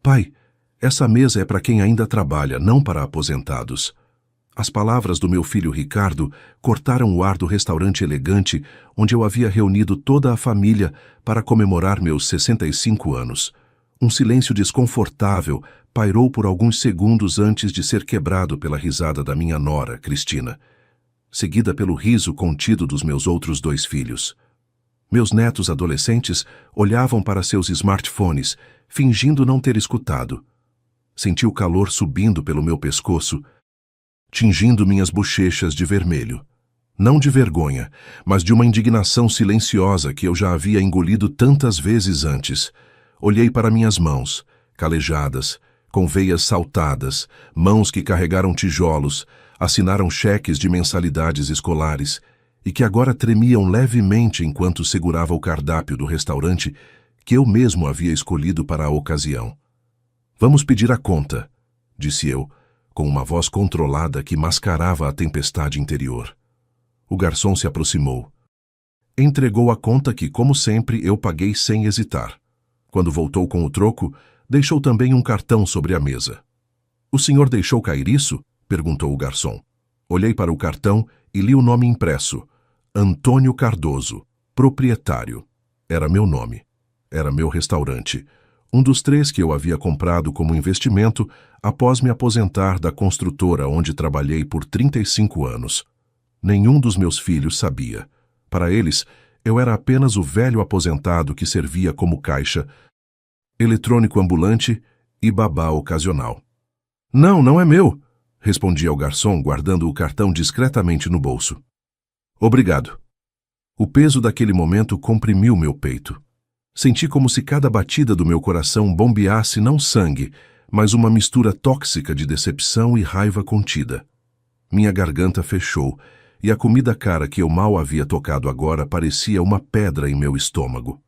Pai, essa mesa é para quem ainda trabalha, não para aposentados. As palavras do meu filho Ricardo cortaram o ar do restaurante elegante onde eu havia reunido toda a família para comemorar meus 65 anos. Um silêncio desconfortável pairou por alguns segundos antes de ser quebrado pela risada da minha nora, Cristina, seguida pelo riso contido dos meus outros 2 filhos. Meus netos adolescentes olhavam para seus smartphones, fingindo não ter escutado. Senti o calor subindo pelo meu pescoço, tingindo minhas bochechas de vermelho. Não de vergonha, mas de uma indignação silenciosa que eu já havia engolido tantas vezes antes. Olhei para minhas mãos, calejadas, com veias saltadas, mãos que carregaram tijolos, assinaram cheques de mensalidades escolares e que agora tremiam levemente enquanto segurava o cardápio do restaurante que eu mesmo havia escolhido para a ocasião. Vamos pedir a conta, disse eu, com uma voz controlada que mascarava a tempestade interior. O garçom se aproximou. Entregou a conta que, como sempre, eu paguei sem hesitar. Quando voltou com o troco, deixou também um cartão sobre a mesa. O senhor deixou cair isso? Perguntou o garçom. Olhei para o cartão e li o nome impresso. Antônio Cardoso, proprietário. Era meu nome. Era meu restaurante. Um dos 3 que eu havia comprado como investimento após me aposentar da construtora onde trabalhei por 35 anos. Nenhum dos meus filhos sabia. Para eles, eu era apenas o velho aposentado que servia como caixa, eletrônico ambulante e babá ocasional. Não, não é meu, respondi ao garçom, guardando o cartão discretamente no bolso. Obrigado. O peso daquele momento comprimiu meu peito. Senti como se cada batida do meu coração bombeasse não sangue, mas uma mistura tóxica de decepção e raiva contida. Minha garganta fechou, e a comida cara que eu mal havia tocado agora parecia uma pedra em meu estômago.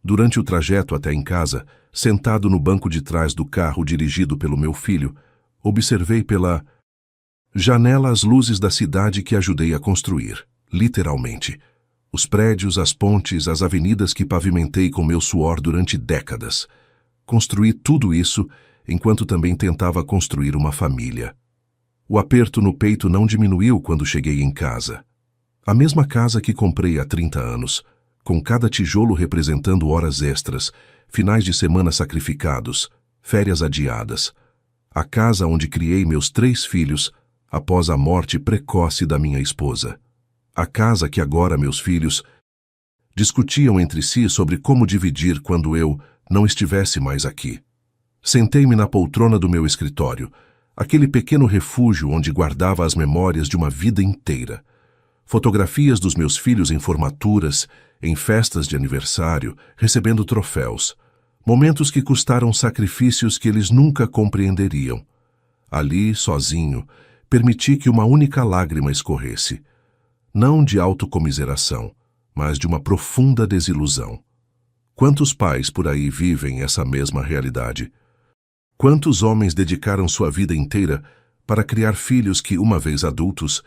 Durante o trajeto até em casa, sentado no banco de trás do carro dirigido pelo meu filho, observei pela janela as luzes da cidade que ajudei a construir, literalmente. Os prédios, as pontes, as avenidas que pavimentei com meu suor durante décadas. Construí tudo isso enquanto também tentava construir uma família. O aperto no peito não diminuiu quando cheguei em casa. A mesma casa que comprei há 30 anos, com cada tijolo representando horas extras, finais de semana sacrificados, férias adiadas. A casa onde criei meus 3 filhos após a morte precoce da minha esposa. A casa que agora meus filhos discutiam entre si sobre como dividir quando eu não estivesse mais aqui. Sentei-me na poltrona do meu escritório, aquele pequeno refúgio onde guardava as memórias de uma vida inteira. Fotografias dos meus filhos em formaturas, em festas de aniversário, recebendo troféus. Momentos que custaram sacrifícios que eles nunca compreenderiam. Ali, sozinho, permiti que uma única lágrima escorresse. Não de autocomiseração, mas de uma profunda desilusão. Quantos pais por aí vivem essa mesma realidade? Quantos homens dedicaram sua vida inteira para criar filhos que, uma vez adultos,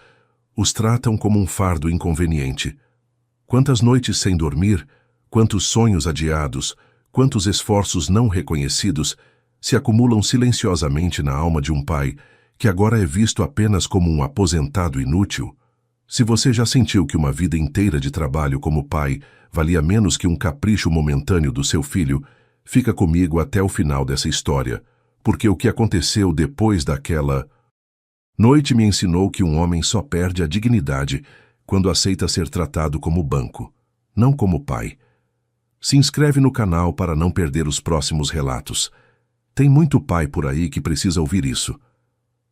os tratam como um fardo inconveniente? Quantas noites sem dormir, quantos sonhos adiados, quantos esforços não reconhecidos se acumulam silenciosamente na alma de um pai que agora é visto apenas como um aposentado inútil? Se você já sentiu que uma vida inteira de trabalho como pai valia menos que um capricho momentâneo do seu filho, fica comigo até o final dessa história, porque o que aconteceu depois daquela noite me ensinou que um homem só perde a dignidade quando aceita ser tratado como banco, não como pai. Se inscreve no canal para não perder os próximos relatos. Tem muito pai por aí que precisa ouvir isso.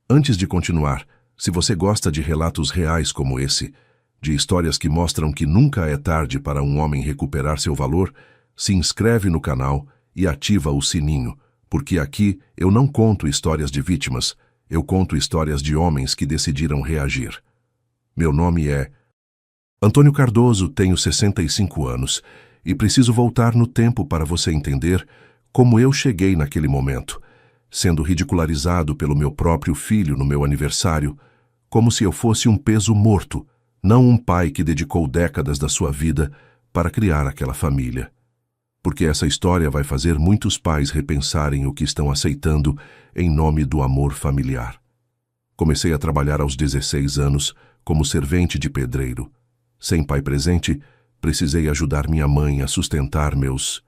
Antes de continuar, se você gosta de relatos reais como esse, de histórias que mostram que nunca é tarde para um homem recuperar seu valor, se inscreve no canal e ativa o sininho, porque aqui eu não conto histórias de vítimas, eu conto histórias de homens que decidiram reagir. Meu nome é Antônio Cardoso, tenho 65 anos e preciso voltar no tempo para você entender como eu cheguei naquele momento, sendo ridicularizado pelo meu próprio filho no meu aniversário, como se eu fosse um peso morto, não um pai que dedicou décadas da sua vida para criar aquela família. porque essa história vai fazer muitos pais repensarem o que estão aceitando em nome do amor familiar. Comecei a trabalhar aos 16 anos como servente de pedreiro. Sem pai presente, precisei ajudar minha mãe a sustentar meus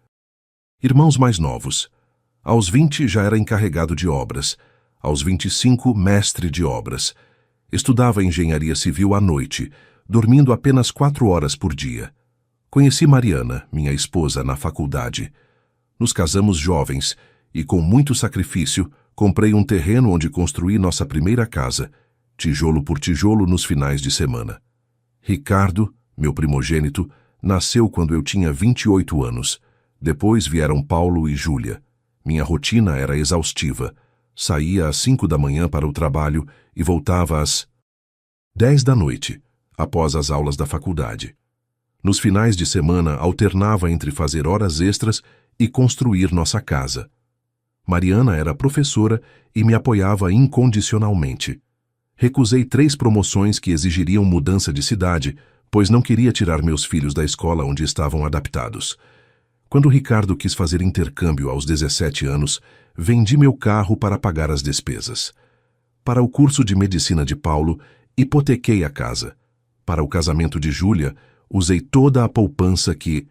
irmãos mais novos. Aos 20 já era encarregado de obras. Aos 25, mestre de obras. Estudava engenharia civil à noite, dormindo apenas 4 horas por dia. Conheci Mariana, minha esposa, na faculdade. Nos casamos jovens e, com muito sacrifício, comprei um terreno onde construí nossa primeira casa, tijolo por tijolo nos finais de semana. Ricardo, meu primogênito, nasceu quando eu tinha 28 anos. Depois vieram Paulo e Júlia. Minha rotina era exaustiva. Saía às 5 da manhã para o trabalho e voltava às 10 da noite, após as aulas da faculdade. Nos finais de semana, alternava entre fazer horas extras e construir nossa casa. Mariana era professora e me apoiava incondicionalmente. Recusei 3 promoções que exigiriam mudança de cidade, pois não queria tirar meus filhos da escola onde estavam adaptados. Quando Ricardo quis fazer intercâmbio aos 17 anos, vendi meu carro para pagar as despesas. Para o curso de medicina de Paulo, hipotequei a casa. Para o casamento de Júlia, usei toda a poupança que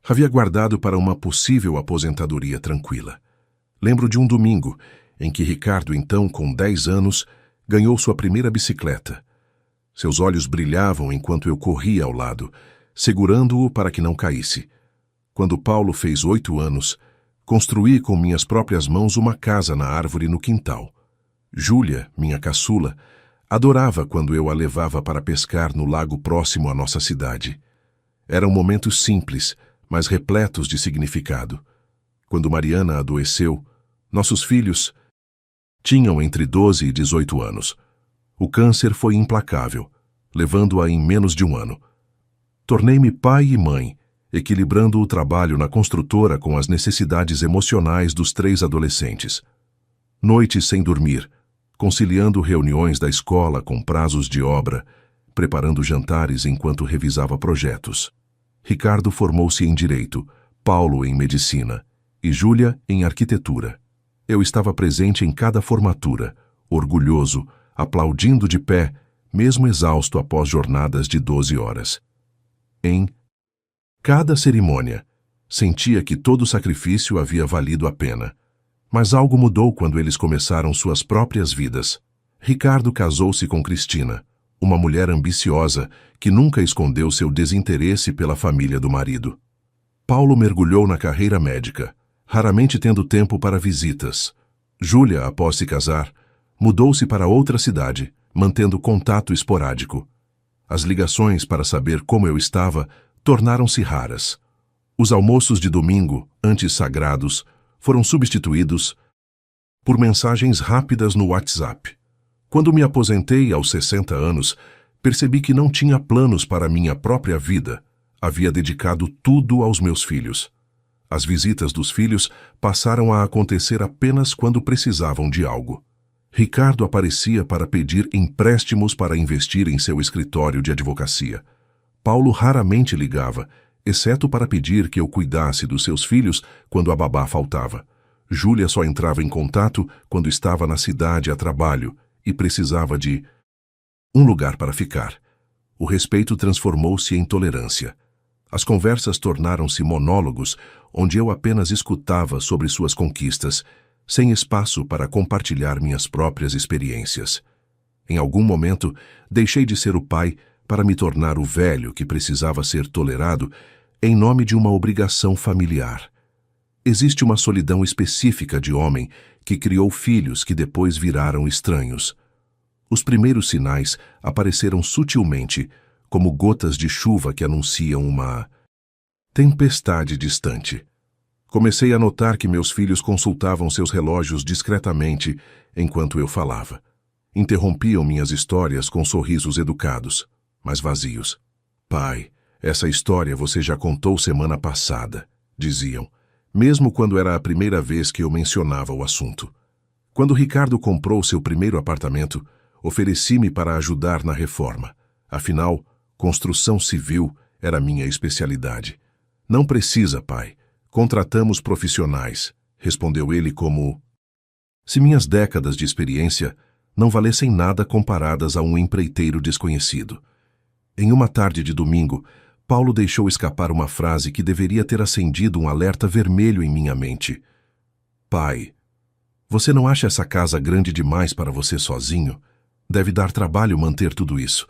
havia guardado para uma possível aposentadoria tranquila. Lembro de um domingo, em que Ricardo, então com 10 anos, ganhou sua primeira bicicleta. Seus olhos brilhavam enquanto eu corria ao lado, segurando-o para que não caísse. Quando Paulo fez 8 anos, construí com minhas próprias mãos uma casa na árvore no quintal. Júlia, minha caçula, adorava quando eu a levava para pescar no lago próximo à nossa cidade. Eram momentos simples, mas repletos de significado. Quando Mariana adoeceu, nossos filhos tinham entre 12 e 18 anos. O câncer foi implacável, levando-a em menos de um ano. Tornei-me pai e mãe, equilibrando o trabalho na construtora com as necessidades emocionais dos 3 adolescentes. Noites sem dormir, conciliando reuniões da escola com prazos de obra, preparando jantares enquanto revisava projetos. Ricardo formou-se em Direito, Paulo em Medicina e Júlia em Arquitetura. Eu estava presente em cada formatura, orgulhoso, aplaudindo de pé, mesmo exausto após jornadas de 12 horas. Em cada cerimônia, sentia que todo o sacrifício havia valido a pena. Mas algo mudou quando eles começaram suas próprias vidas. Ricardo casou-se com Cristina, uma mulher ambiciosa que nunca escondeu seu desinteresse pela família do marido. Paulo mergulhou na carreira médica, raramente tendo tempo para visitas. Júlia, após se casar, mudou-se para outra cidade, mantendo contato esporádico. As ligações para saber como eu estava tornaram-se raras. Os almoços de domingo, antes sagrados, foram substituídos por mensagens rápidas no WhatsApp. Quando me aposentei aos 60 anos, percebi que não tinha planos para minha própria vida. Havia dedicado tudo aos meus filhos. As visitas dos filhos passaram a acontecer apenas quando precisavam de algo. Ricardo aparecia para pedir empréstimos para investir em seu escritório de advocacia. Paulo raramente ligava, exceto para pedir que eu cuidasse dos seus filhos quando a babá faltava. Júlia só entrava em contato quando estava na cidade a trabalho e precisava de um lugar para ficar. O respeito transformou-se em tolerância. As conversas tornaram-se monólogos, onde eu apenas escutava sobre suas conquistas, sem espaço para compartilhar minhas próprias experiências. Em algum momento, deixei de ser o pai para me tornar o velho que precisava ser tolerado em nome de uma obrigação familiar. Existe uma solidão específica de homem que criou filhos que depois viraram estranhos. Os primeiros sinais apareceram sutilmente, como gotas de chuva que anunciam uma tempestade distante. Comecei a notar que meus filhos consultavam seus relógios discretamente enquanto eu falava. Interrompiam minhas histórias com sorrisos educados, mas vazios. Pai, essa história você já contou semana passada, diziam, mesmo quando era a primeira vez que eu mencionava o assunto. Quando Ricardo comprou seu primeiro apartamento, ofereci-me para ajudar na reforma. Afinal, construção civil era minha especialidade. Não precisa, pai. Contratamos profissionais, respondeu ele como se minhas décadas de experiência não valessem nada comparadas a um empreiteiro desconhecido. Em uma tarde de domingo, Paulo deixou escapar uma frase que deveria ter acendido um alerta vermelho em minha mente. Pai, você não acha essa casa grande demais para você sozinho? Deve dar trabalho manter tudo isso.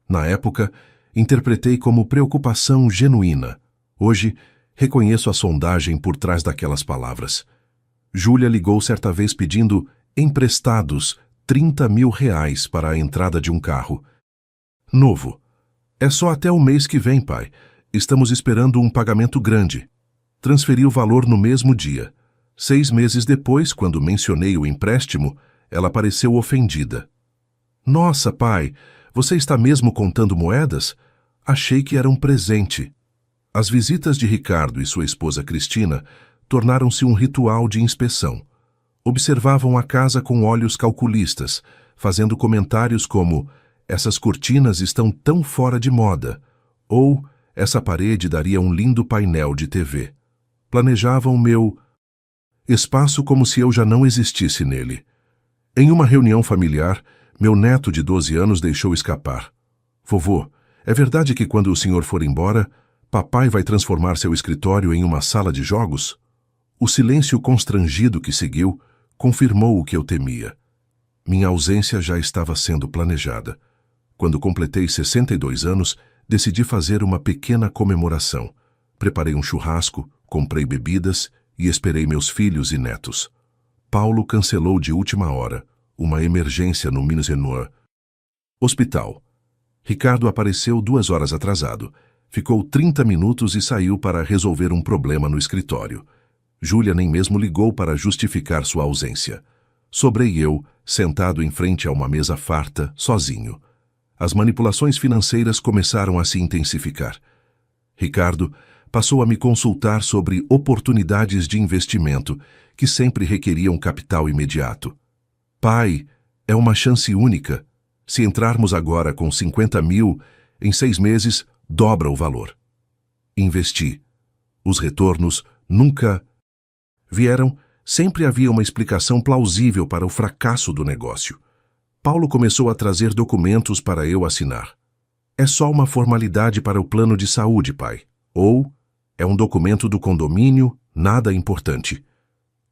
Na época, interpretei como preocupação genuína. Hoje, reconheço a sondagem por trás daquelas palavras. Júlia ligou certa vez pedindo emprestados R$ 30.000 para a entrada de um carro. Novo. É só até o mês que vem, pai. Estamos esperando um pagamento grande. Transferi o valor no mesmo dia. 6 meses depois, quando mencionei o empréstimo, ela pareceu ofendida. Nossa, pai, você está mesmo contando moedas? Achei que era um presente. As visitas de Ricardo e sua esposa Cristina tornaram-se um ritual de inspeção. Observavam a casa com olhos calculistas, fazendo comentários como essas cortinas estão tão fora de moda, ou essa parede daria um lindo painel de TV. Planejavam meu espaço como se eu já não existisse nele. Em uma reunião familiar, meu neto de 12 anos deixou escapar. Vovô, é verdade que quando o senhor for embora, papai vai transformar seu escritório em uma sala de jogos? O silêncio constrangido que seguiu confirmou o que eu temia. Minha ausência já estava sendo planejada. Quando completei 62 anos, decidi fazer uma pequena comemoração. Preparei um churrasco, comprei bebidas e esperei meus filhos e netos. Paulo cancelou de última hora, uma emergência no Minsenor. Hospital. Ricardo apareceu 2 horas atrasado. Ficou 30 minutos e saiu para resolver um problema no escritório. Júlia nem mesmo ligou para justificar sua ausência. Sobrei eu, sentado em frente a uma mesa farta, sozinho. As manipulações financeiras começaram a se intensificar. Ricardo passou a me consultar sobre oportunidades de investimento que sempre requeriam capital imediato. Pai, é uma chance única. Se entrarmos agora com 50.000, em 6 meses, dobra o valor. Investi. Os retornos nunca vieram, sempre havia uma explicação plausível para o fracasso do negócio. Paulo começou a trazer documentos para eu assinar. É só uma formalidade para o plano de saúde, pai. Ou é um documento do condomínio, nada importante.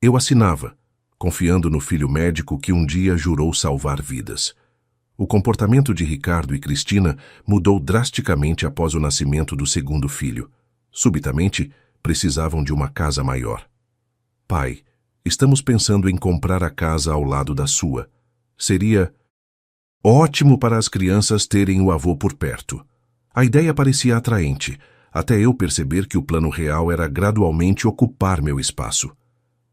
Eu assinava, confiando no filho médico que um dia jurou salvar vidas. O comportamento de Ricardo e Cristina mudou drasticamente após o nascimento do segundo filho. Subitamente, precisavam de uma casa maior. Pai, estamos pensando em comprar a casa ao lado da sua. Seria ótimo para as crianças terem o avô por perto. A ideia parecia atraente, até eu perceber que o plano real era gradualmente ocupar meu espaço.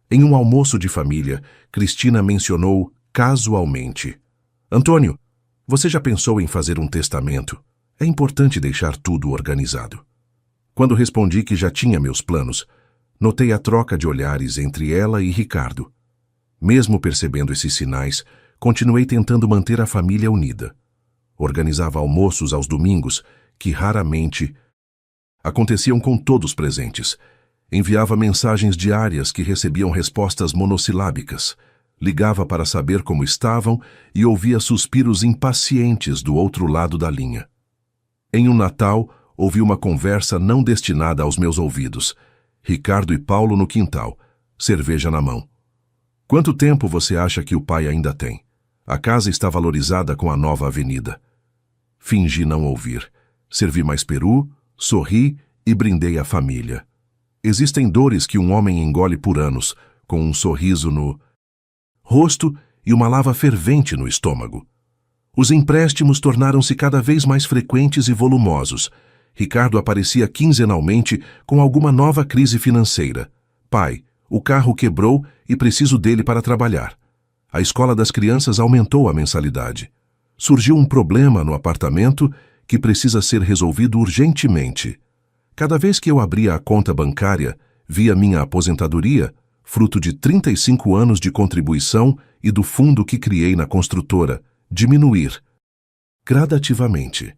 Em um almoço de família, Cristina mencionou casualmente: Antônio, você já pensou em fazer um testamento? É importante deixar tudo organizado. Quando respondi que já tinha meus planos, notei a troca de olhares entre ela e Ricardo. Mesmo percebendo esses sinais, continuei tentando manter a família unida. Organizava almoços aos domingos, que raramente aconteciam com todos presentes. Enviava mensagens diárias que recebiam respostas monossilábicas. Ligava para saber como estavam e ouvia suspiros impacientes do outro lado da linha. Em um Natal, ouvi uma conversa não destinada aos meus ouvidos. Ricardo e Paulo no quintal, cerveja na mão. Quanto tempo você acha que o pai ainda tem? A casa está valorizada com a nova avenida. Fingi não ouvir. Servi mais peru, sorri e brindei a família. Existem dores que um homem engole por anos, com um sorriso no rosto e uma lava fervente no estômago. Os empréstimos tornaram-se cada vez mais frequentes e volumosos. Ricardo aparecia quinzenalmente com alguma nova crise financeira. Pai, o carro quebrou e preciso dele para trabalhar. A escola das crianças aumentou a mensalidade. Surgiu um problema no apartamento que precisa ser resolvido urgentemente. Cada vez que eu abria a conta bancária, via minha aposentadoria, fruto de 35 anos de contribuição e do fundo que criei na construtora, diminuir gradativamente.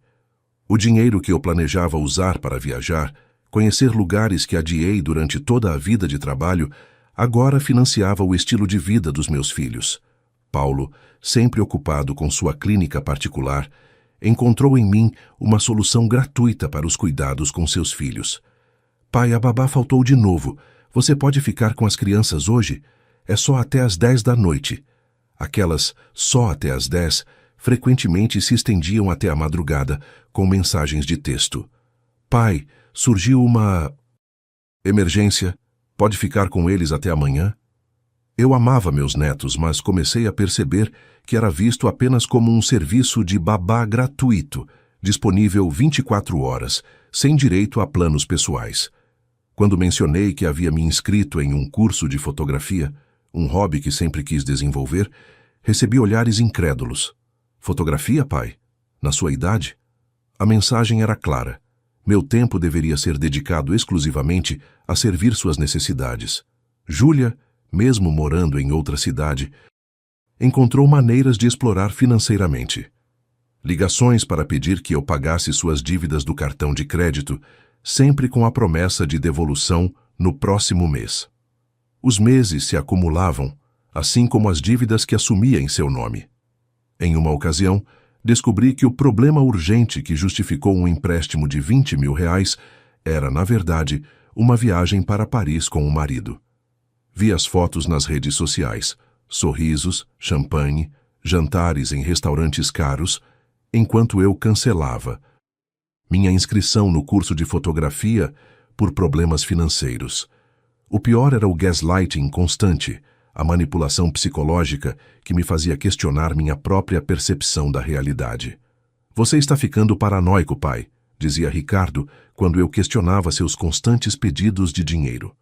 O dinheiro que eu planejava usar para viajar Conhecer lugares que adiei durante toda a vida de trabalho agora financiava o estilo de vida dos meus filhos. Paulo, sempre ocupado com sua clínica particular, encontrou em mim uma solução gratuita para os cuidados com seus filhos. Pai, a babá faltou de novo. Você pode ficar com as crianças hoje? É só até às 10 da noite. Aquelas só até às 10 frequentemente se estendiam até a madrugada com mensagens de texto. Pai, surgiu uma emergência. Pode ficar com eles até amanhã? Eu amava meus netos, mas comecei a perceber que era visto apenas como um serviço de babá gratuito, disponível 24 horas, sem direito a planos pessoais. Quando mencionei que havia me inscrito em um curso de fotografia, um hobby que sempre quis desenvolver, recebi olhares incrédulos. Fotografia, pai? Na sua idade? A mensagem era clara. Meu tempo deveria ser dedicado exclusivamente a servir suas necessidades. Júlia, mesmo morando em outra cidade, encontrou maneiras de explorar financeiramente. Ligações para pedir que eu pagasse suas dívidas do cartão de crédito, sempre com a promessa de devolução no próximo mês. Os meses se acumulavam, assim como as dívidas que assumia em seu nome. Em uma ocasião, descobri que o problema urgente que justificou um empréstimo de R$20.000 era, na verdade, uma viagem para Paris com o marido. Vi as fotos nas redes sociais, sorrisos, champanhe, jantares em restaurantes caros, enquanto eu cancelava minha inscrição no curso de fotografia por problemas financeiros. O pior era o gaslighting constante, a manipulação psicológica que me fazia questionar minha própria percepção da realidade. Você está ficando paranoico, pai, dizia Ricardo quando eu questionava seus constantes pedidos de dinheiro.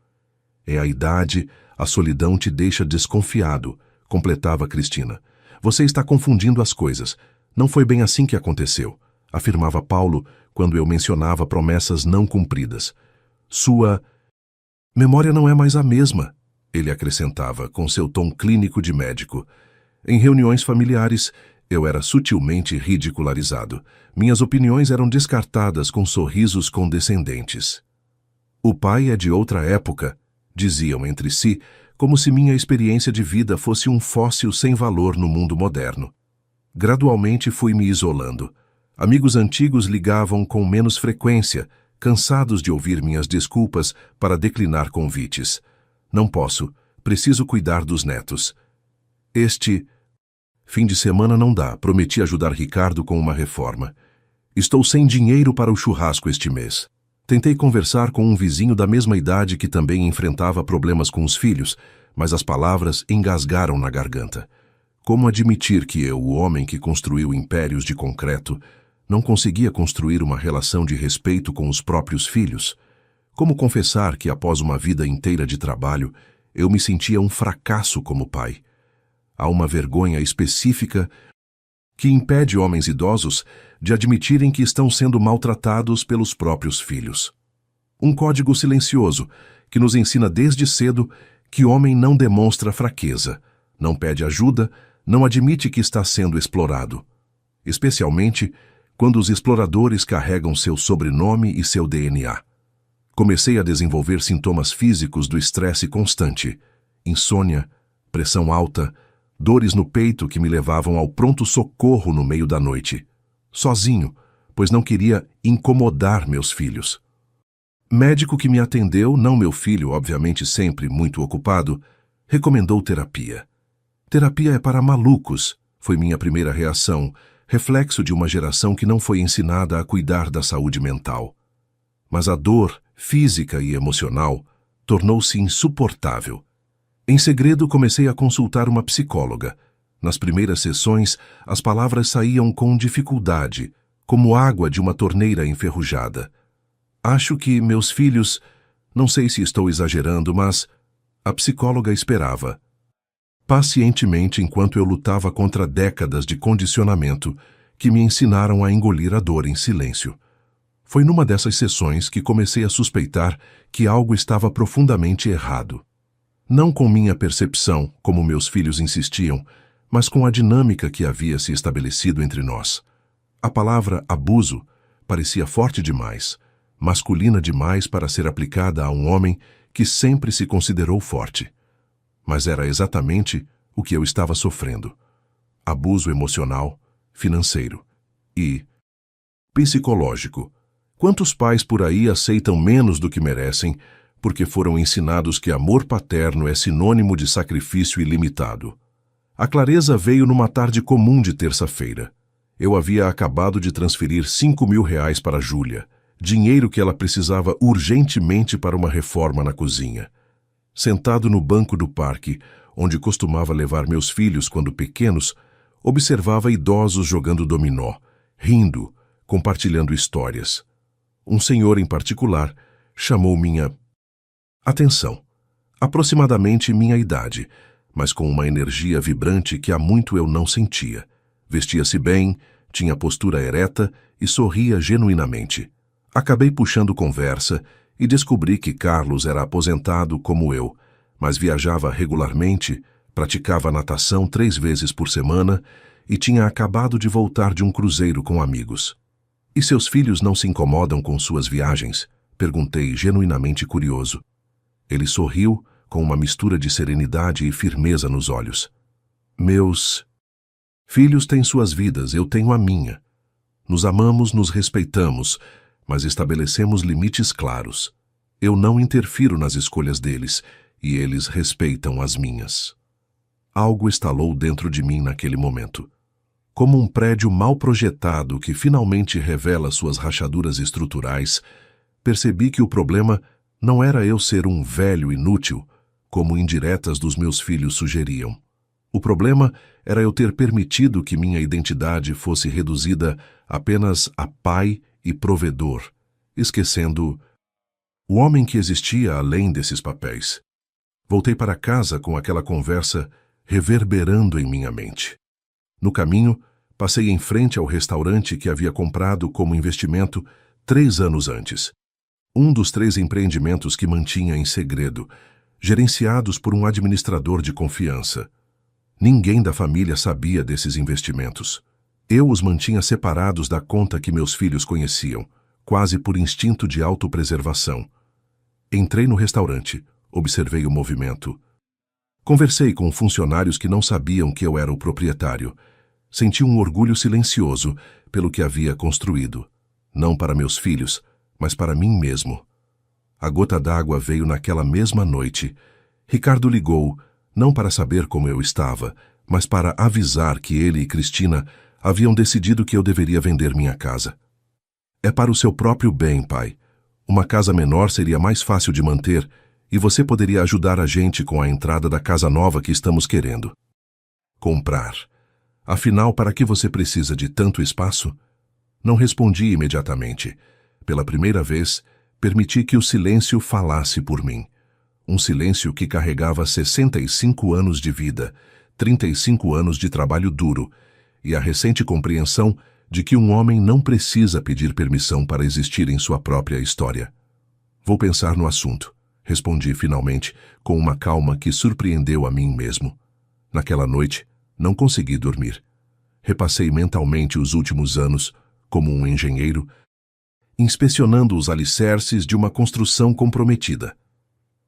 É a idade, a solidão te deixa desconfiado, completava Cristina. Você está confundindo as coisas. Não foi bem assim que aconteceu, afirmava Paulo quando eu mencionava promessas não cumpridas. Sua memória não é mais a mesma, ele acrescentava com seu tom clínico de médico. Em reuniões familiares, eu era sutilmente ridicularizado. Minhas opiniões eram descartadas com sorrisos condescendentes. O pai é de outra época, diziam entre si, como se minha experiência de vida fosse um fóssil sem valor no mundo moderno. Gradualmente fui me isolando. Amigos antigos ligavam com menos frequência, cansados de ouvir minhas desculpas para declinar convites. Não posso, preciso cuidar dos netos. Este fim de semana não dá, prometi ajudar Ricardo com uma reforma. Estou sem dinheiro para o churrasco este mês. Tentei conversar com um vizinho da mesma idade que também enfrentava problemas com os filhos, mas as palavras engasgaram na garganta. Como admitir que eu, o homem que construiu impérios de concreto, não conseguia construir uma relação de respeito com os próprios filhos? Como confessar que, após uma vida inteira de trabalho, eu me sentia um fracasso como pai? Há uma vergonha específica que impede homens idosos de admitirem que estão sendo maltratados pelos próprios filhos. Um código silencioso que nos ensina desde cedo que homem não demonstra fraqueza, não pede ajuda, não admite que está sendo explorado. Especialmente quando os exploradores carregam seu sobrenome e seu DNA. Comecei a desenvolver sintomas físicos do estresse constante, insônia, pressão alta, dores no peito que me levavam ao pronto-socorro no meio da noite, sozinho, pois não queria incomodar meus filhos. Médico que me atendeu, não meu filho, obviamente sempre muito ocupado, recomendou terapia. Terapia é para malucos, foi minha primeira reação, reflexo de uma geração que não foi ensinada a cuidar da saúde mental. Mas a dor, física e emocional, tornou-se insuportável. Em segredo, comecei a consultar uma psicóloga. Nas primeiras sessões, as palavras saíam com dificuldade, como água de uma torneira enferrujada. Acho que meus filhos... Não sei se estou exagerando, mas... A psicóloga esperava pacientemente enquanto eu lutava contra décadas de condicionamento que me ensinaram a engolir a dor em silêncio. Foi numa dessas sessões que comecei a suspeitar que algo estava profundamente errado. Não com minha percepção, como meus filhos insistiam, mas com a dinâmica que havia se estabelecido entre nós. A palavra abuso parecia forte demais, masculina demais para ser aplicada a um homem que sempre se considerou forte. Mas era exatamente o que eu estava sofrendo: abuso emocional, financeiro e psicológico. Quantos pais por aí aceitam menos do que merecem porque foram ensinados que amor paterno é sinônimo de sacrifício ilimitado? A clareza veio numa tarde comum de terça-feira. Eu havia acabado de transferir R$ 5.000 para Júlia, dinheiro que ela precisava urgentemente para uma reforma na cozinha. Sentado no banco do parque, onde costumava levar meus filhos quando pequenos, observava idosos jogando dominó, rindo, compartilhando histórias. Um senhor em particular chamou minha atenção. Aproximadamente minha idade, mas com uma energia vibrante que há muito eu não sentia. Vestia-se bem, tinha postura ereta e sorria genuinamente. Acabei puxando conversa e descobri que Carlos era aposentado como eu, mas viajava regularmente, praticava natação 3 vezes por semana e tinha acabado de voltar de um cruzeiro com amigos. E seus filhos não se incomodam com suas viagens? Perguntei, genuinamente curioso. Ele sorriu, com uma mistura de serenidade e firmeza nos olhos. Meus filhos têm suas vidas, eu tenho a minha. Nos amamos, nos respeitamos, mas estabelecemos limites claros. Eu não interfiro nas escolhas deles, e eles respeitam as minhas. Algo estalou dentro de mim naquele momento. Como um prédio mal projetado que finalmente revela suas rachaduras estruturais, percebi que o problema não era eu ser um velho inútil, como indiretas dos meus filhos sugeriam. O problema era eu ter permitido que minha identidade fosse reduzida apenas a pai e provedor, esquecendo o homem que existia além desses papéis. Voltei para casa com aquela conversa reverberando em minha mente. No caminho, passei em frente ao restaurante que havia comprado como investimento 3 anos antes. Um dos 3 empreendimentos que mantinha em segredo, gerenciados por um administrador de confiança. Ninguém da família sabia desses investimentos. Eu os mantinha separados da conta que meus filhos conheciam, quase por instinto de autopreservação. Entrei no restaurante, observei o movimento. Conversei com funcionários que não sabiam que eu era o proprietário. Senti um orgulho silencioso pelo que havia construído. Não para meus filhos, mas para mim mesmo. A gota d'água veio naquela mesma noite. Ricardo ligou, não para saber como eu estava, mas para avisar que ele e Cristina haviam decidido que eu deveria vender minha casa. É para o seu próprio bem, pai. Uma casa menor seria mais fácil de manter e você poderia ajudar a gente com a entrada da casa nova que estamos querendo comprar. Afinal, para que você precisa de tanto espaço? Não respondi imediatamente. Pela primeira vez, permiti que o silêncio falasse por mim. Um silêncio que carregava 65 anos de vida, 35 anos de trabalho duro e a recente compreensão de que um homem não precisa pedir permissão para existir em sua própria história. Vou pensar no assunto, respondi finalmente, com uma calma que surpreendeu a mim mesmo. Naquela noite, não consegui dormir. Repassei mentalmente os últimos anos, como um engenheiro, inspecionando os alicerces de uma construção comprometida.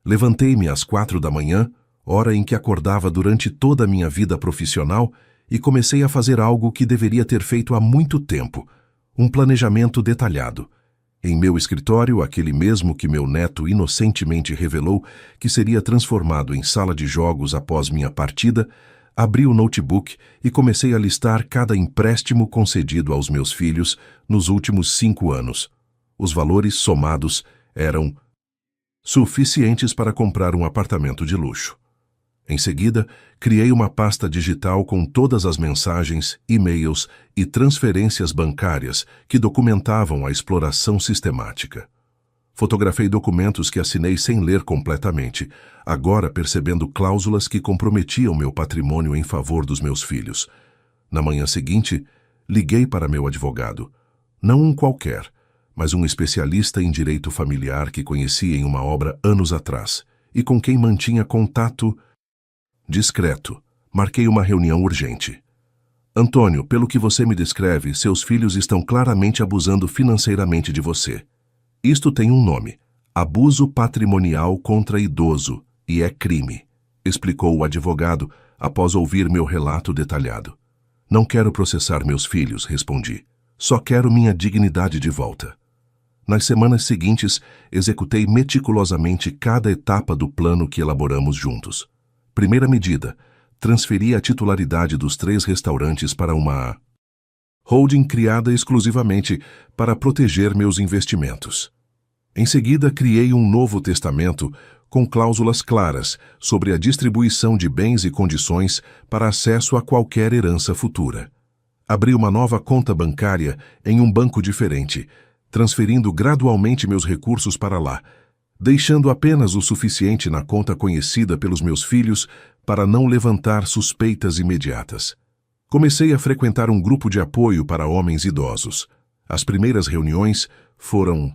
Levantei-me às 4 da manhã, hora em que acordava durante toda a minha vida profissional, e comecei a fazer algo que deveria ter feito há muito tempo, um planejamento detalhado. Em meu escritório, aquele mesmo que meu neto inocentemente revelou que seria transformado em sala de jogos após minha partida, abri o notebook e comecei a listar cada empréstimo concedido aos meus filhos nos últimos 5 anos. Os valores somados eram suficientes para comprar um apartamento de luxo. Em seguida, criei uma pasta digital com todas as mensagens, e-mails e transferências bancárias que documentavam a exploração sistemática. Fotografei documentos que assinei sem ler completamente, agora percebendo cláusulas que comprometiam meu patrimônio em favor dos meus filhos. Na manhã seguinte, liguei para meu advogado. Não um qualquer, mas um especialista em direito familiar que conheci em uma obra anos atrás e com quem mantinha contato discreto. Marquei uma reunião urgente. Antônio, pelo que você me descreve, seus filhos estão claramente abusando financeiramente de você. Isto tem um nome: abuso patrimonial contra idoso, e é crime, explicou o advogado após ouvir meu relato detalhado. Não quero processar meus filhos, respondi. Só quero minha dignidade de volta. Nas semanas seguintes, executei meticulosamente cada etapa do plano que elaboramos juntos. Primeira medida: transferi a titularidade dos 3 restaurantes para uma holding criada exclusivamente para proteger meus investimentos. Em seguida, criei um novo testamento com cláusulas claras sobre a distribuição de bens e condições para acesso a qualquer herança futura. Abri uma nova conta bancária em um banco diferente, transferindo gradualmente meus recursos para lá, deixando apenas o suficiente na conta conhecida pelos meus filhos para não levantar suspeitas imediatas. Comecei a frequentar um grupo de apoio para homens idosos. As primeiras reuniões foram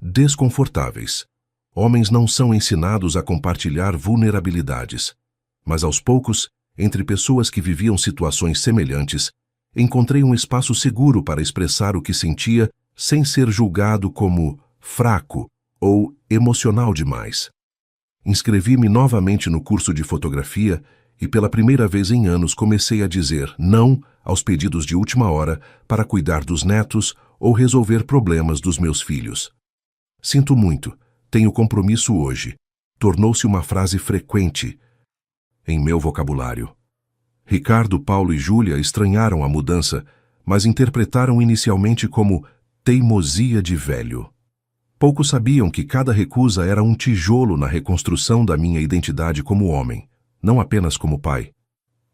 desconfortáveis. Homens não são ensinados a compartilhar vulnerabilidades, mas aos poucos, entre pessoas que viviam situações semelhantes, encontrei um espaço seguro para expressar o que sentia sem ser julgado como fraco ou emocional demais. Inscrevi-me novamente no curso de fotografia e pela primeira vez em anos comecei a dizer não aos pedidos de última hora para cuidar dos netos ou resolver problemas dos meus filhos. Sinto muito, tenho compromisso hoje. Tornou-se uma frase frequente em meu vocabulário. Ricardo, Paulo e Júlia estranharam a mudança, mas interpretaram inicialmente como teimosia de velho. Poucos sabiam que cada recusa era um tijolo na reconstrução da minha identidade como homem, não apenas como pai.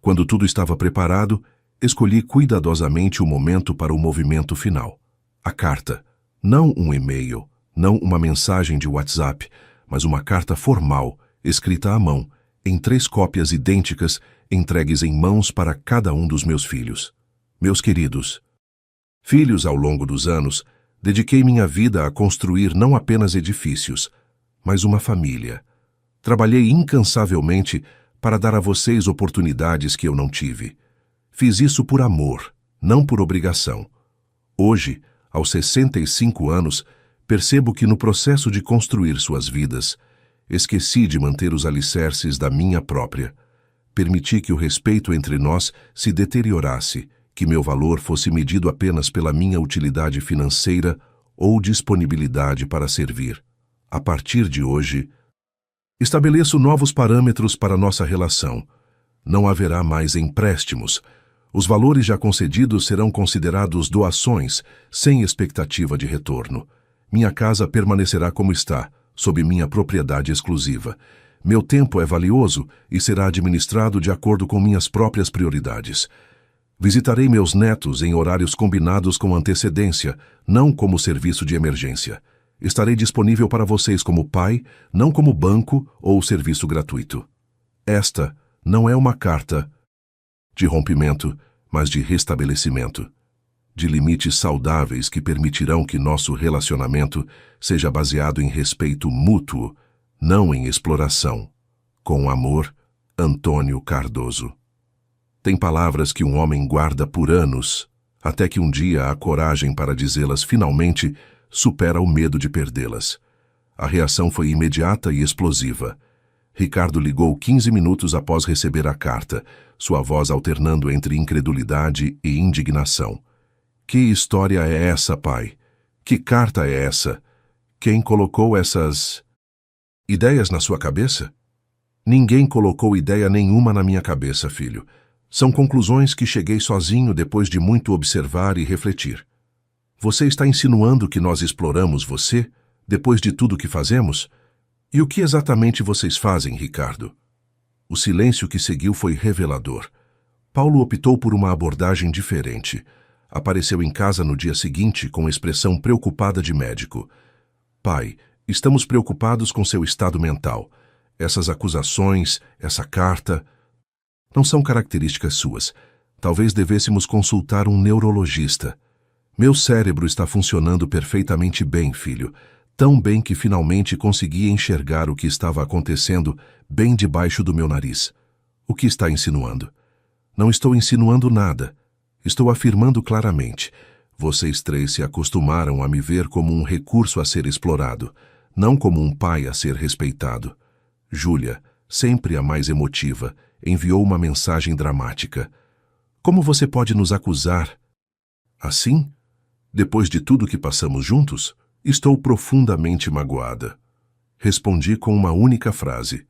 Quando tudo estava preparado, escolhi cuidadosamente o momento para o movimento final. A carta, não um e-mail, não uma mensagem de WhatsApp, mas uma carta formal, escrita à mão, em 3 cópias idênticas, entregues em mãos para cada um dos meus filhos. Meus queridos filhos, ao longo dos anos, dediquei minha vida a construir não apenas edifícios, mas uma família. Trabalhei incansavelmente para dar a vocês oportunidades que eu não tive. Fiz isso por amor, não por obrigação. Hoje, aos 65 anos, percebo que no processo de construir suas vidas, esqueci de manter os alicerces da minha própria. Permiti que o respeito entre nós se deteriorasse, que meu valor fosse medido apenas pela minha utilidade financeira ou disponibilidade para servir. A partir de hoje, estabeleço novos parâmetros para nossa relação. Não haverá mais empréstimos. Os valores já concedidos serão considerados doações, sem expectativa de retorno. Minha casa permanecerá como está, sob minha propriedade exclusiva. Meu tempo é valioso e será administrado de acordo com minhas próprias prioridades. Visitarei meus netos em horários combinados com antecedência, não como serviço de emergência. Estarei disponível para vocês como pai, não como banco ou serviço gratuito. Esta não é uma carta de rompimento, mas de restabelecimento, de limites saudáveis que permitirão que nosso relacionamento seja baseado em respeito mútuo, não em exploração. Com amor, Antônio Cardoso. Tem palavras que um homem guarda por anos, até que um dia a coragem para dizê-las finalmente supera o medo de perdê-las. A reação foi imediata e explosiva. Ricardo ligou 15 minutos após receber a carta, sua voz alternando entre incredulidade e indignação. Que história é essa, pai? Que carta é essa? Quem colocou essas ideias na sua cabeça? Ninguém colocou ideia nenhuma na minha cabeça, filho. São conclusões que cheguei sozinho depois de muito observar e refletir. Você está insinuando que nós exploramos você, depois de tudo que fazemos? E o que exatamente vocês fazem, Ricardo? O silêncio que seguiu foi revelador. Paulo optou por uma abordagem diferente. Apareceu em casa no dia seguinte com expressão preocupada de médico. Pai, estamos preocupados com seu estado mental. Essas acusações, essa carta, não são características suas. Talvez devêssemos consultar um neurologista. Meu cérebro está funcionando perfeitamente bem, filho. Tão bem que finalmente consegui enxergar o que estava acontecendo bem debaixo do meu nariz. O que está insinuando? Não estou insinuando nada. Estou afirmando claramente. Vocês três se acostumaram a me ver como um recurso a ser explorado, não como um pai a ser respeitado. Júlia, sempre a mais emotiva, enviou uma mensagem dramática. Como você pode nos acusar? Assim? Depois de tudo que passamos juntos, estou profundamente magoada. Respondi com uma única frase.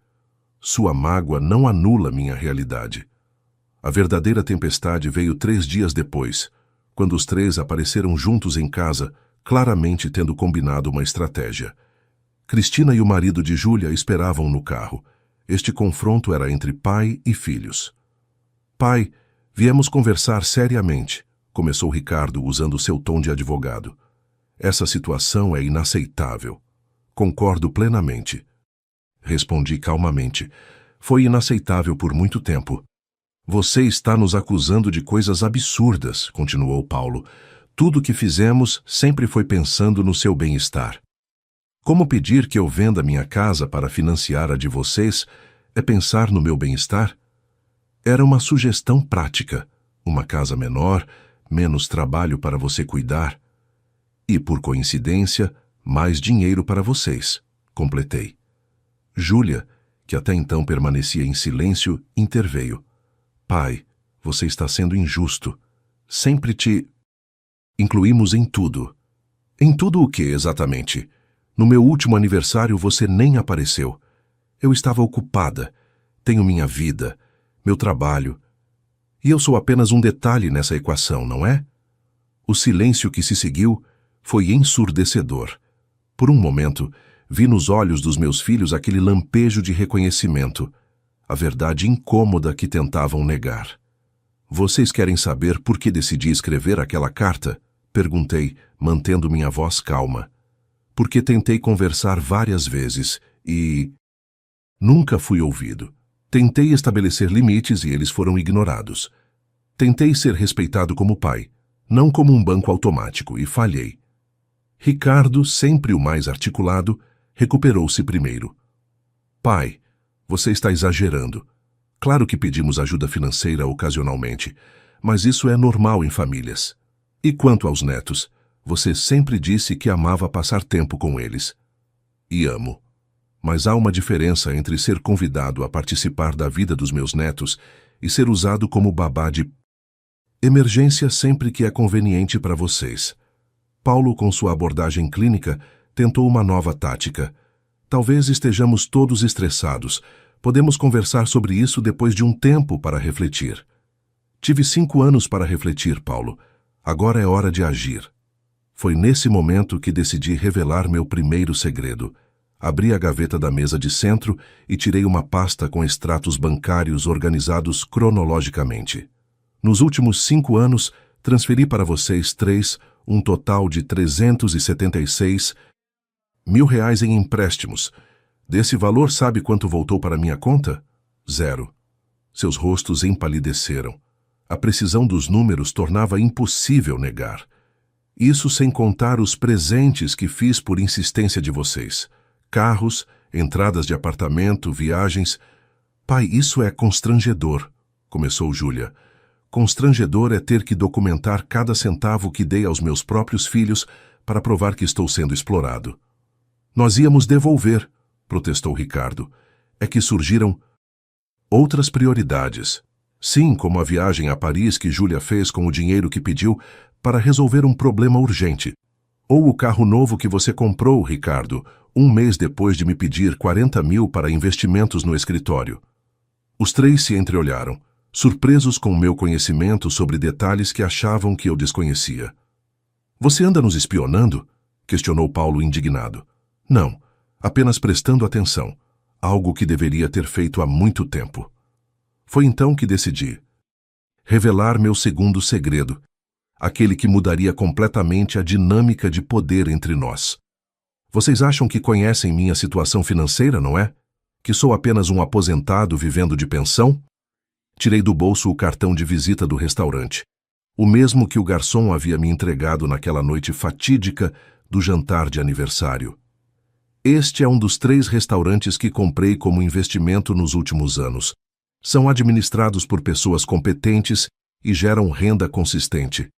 Sua mágoa não anula minha realidade. A verdadeira tempestade veio 3 dias depois, quando os três apareceram juntos em casa, claramente tendo combinado uma estratégia. Cristina e o marido de Júlia esperavam no carro. Este confronto era entre pai e filhos. Pai, viemos conversar seriamente, começou Ricardo usando seu tom de advogado. Essa situação é inaceitável. Concordo plenamente. Respondi calmamente. Foi inaceitável por muito tempo. Você está nos acusando de coisas absurdas, continuou Paulo. Tudo o que fizemos sempre foi pensando no seu bem-estar. Como pedir que eu venda minha casa para financiar a de vocês é pensar no meu bem-estar? Era uma sugestão prática. Uma casa menor, menos trabalho para você cuidar. E, por coincidência, mais dinheiro para vocês, completei. Júlia, que até então permanecia em silêncio, interveio. Pai, você está sendo injusto. Sempre te incluímos em tudo. Em tudo o que, exatamente? No meu último aniversário você nem apareceu. Eu estava ocupada. Tenho minha vida, meu trabalho. E eu sou apenas um detalhe nessa equação, não é? O silêncio que se seguiu foi ensurdecedor. Por um momento, vi nos olhos dos meus filhos aquele lampejo de reconhecimento, a verdade incômoda que tentavam negar. Vocês querem saber por que decidi escrever aquela carta? Perguntei, mantendo minha voz calma. Porque tentei conversar várias vezes e nunca fui ouvido. Tentei estabelecer limites e eles foram ignorados. Tentei ser respeitado como pai, não como um banco automático, e falhei. Ricardo, sempre o mais articulado, recuperou-se primeiro. Pai, você está exagerando. Claro que pedimos ajuda financeira ocasionalmente, mas isso é normal em famílias. E quanto aos netos, você sempre disse que amava passar tempo com eles. E amo. Mas há uma diferença entre ser convidado a participar da vida dos meus netos e ser usado como babá de emergência sempre que é conveniente para vocês. Paulo, com sua abordagem clínica, tentou uma nova tática. Talvez estejamos todos estressados. Podemos conversar sobre isso depois de um tempo para refletir. Tive 5 anos para refletir, Paulo. Agora é hora de agir. Foi nesse momento que decidi revelar meu primeiro segredo. Abri a gaveta da mesa de centro e tirei uma pasta com extratos bancários organizados cronologicamente. Nos últimos 5 anos, transferi para vocês 3, um total de R$376 mil em empréstimos. Desse valor, sabe quanto voltou para minha conta? 0. Seus rostos empalideceram. A precisão dos números tornava impossível negar. Isso sem contar os presentes que fiz por insistência de vocês. Carros, entradas de apartamento, viagens. Pai, isso é constrangedor, começou Júlia. Constrangedor é ter que documentar cada centavo que dei aos meus próprios filhos para provar que estou sendo explorado. Nós íamos devolver, protestou Ricardo. É que surgiram outras prioridades. Sim, como a viagem a Paris que Júlia fez com o dinheiro que pediu para resolver um problema urgente. Ou o carro novo que você comprou, Ricardo, 1 mês depois de me pedir 40 mil para investimentos no escritório. Os 3 se entreolharam, surpresos com o meu conhecimento sobre detalhes que achavam que eu desconhecia. Você anda nos espionando? Questionou Paulo indignado. Não, apenas prestando atenção, algo que deveria ter feito há muito tempo. Foi então que decidi revelar meu segundo segredo, aquele que mudaria completamente a dinâmica de poder entre nós. Vocês acham que conhecem minha situação financeira, não é? Que sou apenas um aposentado vivendo de pensão? Tirei do bolso o cartão de visita do restaurante, o mesmo que o garçom havia me entregado naquela noite fatídica do jantar de aniversário. Este é um dos 3 restaurantes que comprei como investimento nos últimos anos. São administrados por pessoas competentes e geram renda consistente.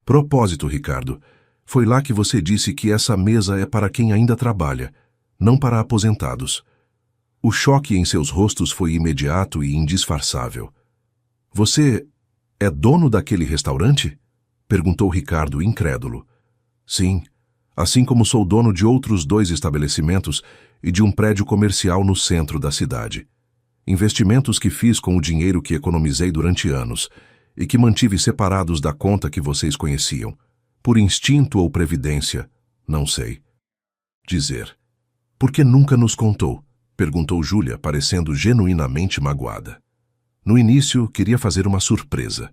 Propósito, Ricardo. Foi lá que você disse que essa mesa é para quem ainda trabalha, não para aposentados. O choque em seus rostos foi imediato e indisfarçável. Você é dono daquele restaurante? Perguntou Ricardo, incrédulo. Sim, assim como sou dono de outros 2 estabelecimentos e de um prédio comercial no centro da cidade. Investimentos que fiz com o dinheiro que economizei durante anos e que mantive separados da conta que vocês conheciam. Por instinto ou previdência, não sei dizer. Por que nunca nos contou? Perguntou Júlia, parecendo genuinamente magoada. No início, queria fazer uma surpresa.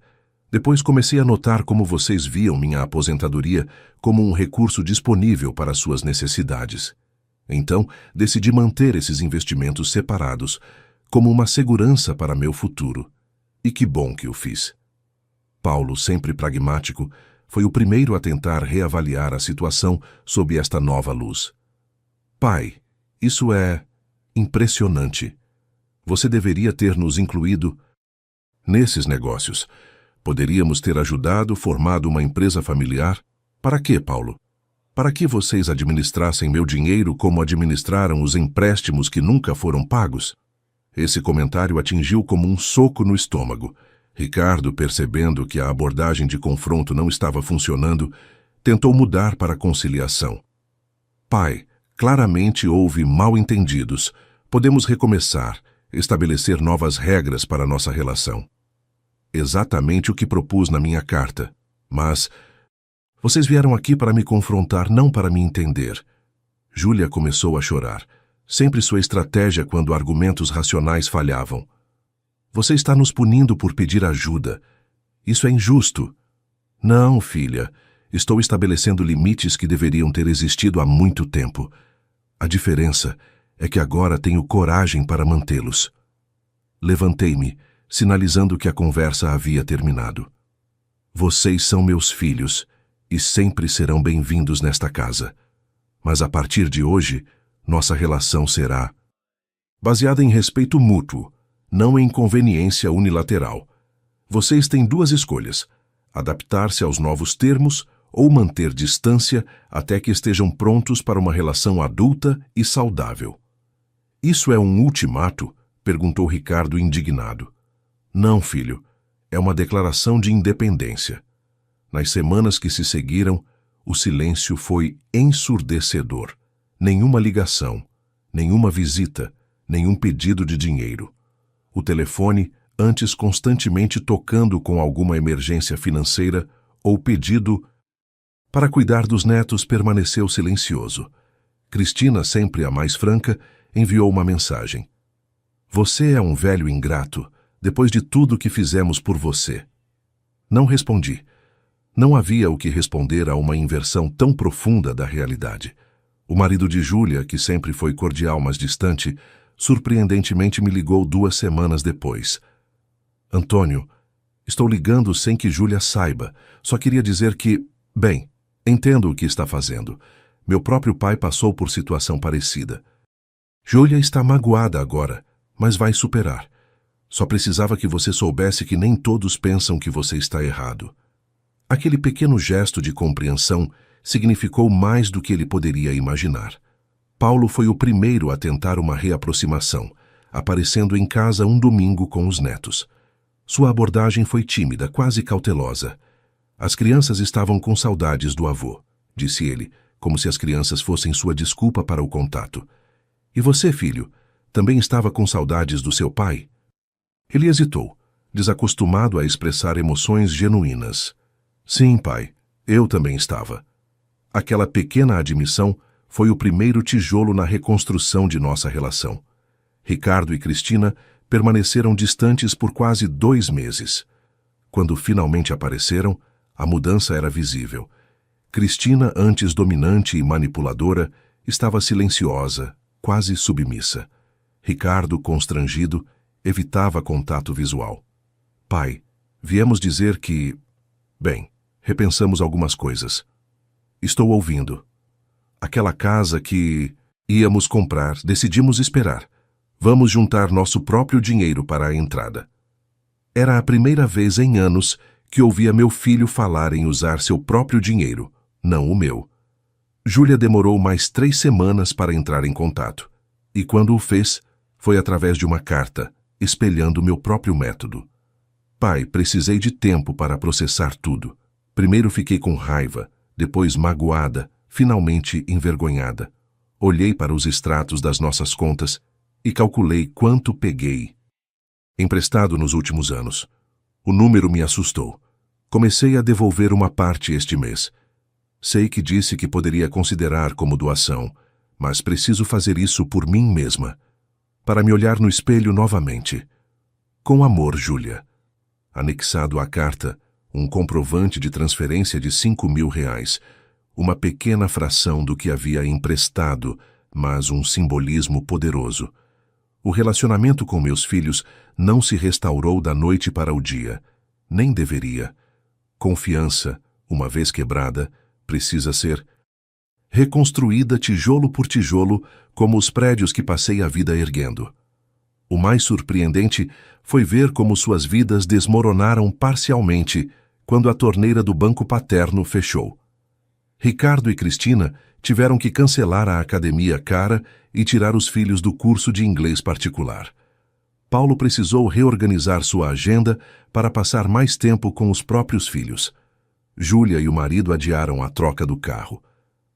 Depois comecei a notar como vocês viam minha aposentadoria como um recurso disponível para suas necessidades. Então, decidi manter esses investimentos separados, como uma segurança para meu futuro. E que bom que o fiz. Paulo, sempre pragmático, foi o primeiro a tentar reavaliar a situação sob esta nova luz. Pai, isso é impressionante. Você deveria ter nos incluído nesses negócios. Poderíamos ter ajudado, formado uma empresa familiar. Para quê, Paulo? Para que vocês administrassem meu dinheiro como administraram os empréstimos que nunca foram pagos? Esse comentário atingiu como um soco no estômago. Ricardo, percebendo que a abordagem de confronto não estava funcionando, tentou mudar para a conciliação. Pai, claramente houve mal-entendidos. Podemos recomeçar, estabelecer novas regras para nossa relação. Exatamente o que propus na minha carta. Mas vocês vieram aqui para me confrontar, não para me entender. Júlia começou a chorar. Sempre sua estratégia quando argumentos racionais falhavam. Você está nos punindo por pedir ajuda. Isso é injusto. Não, filha. Estou estabelecendo limites que deveriam ter existido há muito tempo. A diferença é que agora tenho coragem para mantê-los. Levantei-me, sinalizando que a conversa havia terminado. Vocês são meus filhos e sempre serão bem-vindos nesta casa. Mas a partir de hoje, nossa relação será baseada em respeito mútuo, não em conveniência unilateral. Vocês têm 2 escolhas: adaptar-se aos novos termos ou manter distância até que estejam prontos para uma relação adulta e saudável. Isso é um ultimato? Perguntou Ricardo indignado. Não, filho. É uma declaração de independência. Nas semanas que se seguiram, o silêncio foi ensurdecedor. Nenhuma ligação, nenhuma visita, nenhum pedido de dinheiro. O telefone, antes constantemente tocando com alguma emergência financeira ou pedido para cuidar dos netos, permaneceu silencioso. Cristina, sempre a mais franca, enviou uma mensagem. Você é um velho ingrato, depois de tudo que fizemos por você. Não respondi. Não havia o que responder a uma inversão tão profunda da realidade. O marido de Júlia, que sempre foi cordial mas distante, surpreendentemente me ligou 2 semanas depois. Antônio, estou ligando sem que Júlia saiba. Só queria dizer que, bem, entendo o que está fazendo. Meu próprio pai passou por situação parecida. Júlia está magoada agora, mas vai superar. Só precisava que você soubesse que nem todos pensam que você está errado. Aquele pequeno gesto de compreensão significou mais do que ele poderia imaginar. Paulo foi o primeiro a tentar uma reaproximação, aparecendo em casa um domingo com os netos. Sua abordagem foi tímida, quase cautelosa. As crianças estavam com saudades do avô, disse ele, como se as crianças fossem sua desculpa para o contato. E você, filho, também estava com saudades do seu pai? Ele hesitou, desacostumado a expressar emoções genuínas. Sim, pai, eu também estava. Aquela pequena admissão foi o primeiro tijolo na reconstrução de nossa relação. Ricardo e Cristina permaneceram distantes por quase 2 meses. Quando finalmente apareceram, a mudança era visível. Cristina, antes dominante e manipuladora, estava silenciosa, quase submissa. Ricardo, constrangido, evitava contato visual. Pai, viemos dizer que... Bem, repensamos algumas coisas. Estou ouvindo. Aquela casa que íamos comprar, decidimos esperar. Vamos juntar nosso próprio dinheiro para a entrada. Era a primeira vez em anos que ouvia meu filho falar em usar seu próprio dinheiro, não o meu. Júlia demorou mais 3 semanas para entrar em contato, e quando o fez, foi através de uma carta, espelhando meu próprio método. Pai, precisei de tempo para processar tudo. Primeiro fiquei com raiva, depois magoada, finalmente envergonhada. Olhei para os extratos das nossas contas e calculei quanto peguei emprestado nos últimos anos. O número me assustou. Comecei a devolver uma parte este mês. Sei que disse que poderia considerar como doação, mas preciso fazer isso por mim mesma, para me olhar no espelho novamente. Com amor, Júlia. Anexado à carta, um comprovante de transferência de R$ 5.000, uma pequena fração do que havia emprestado, mas um simbolismo poderoso. O relacionamento com meus filhos não se restaurou da noite para o dia. Nem deveria. Confiança, uma vez quebrada, precisa ser reconstruída tijolo por tijolo, como os prédios que passei a vida erguendo. O mais surpreendente foi ver como suas vidas desmoronaram parcialmente quando a torneira do banco paterno fechou. Ricardo e Cristina tiveram que cancelar a academia cara e tirar os filhos do curso de inglês particular. Paulo precisou reorganizar sua agenda para passar mais tempo com os próprios filhos. Júlia e o marido adiaram a troca do carro.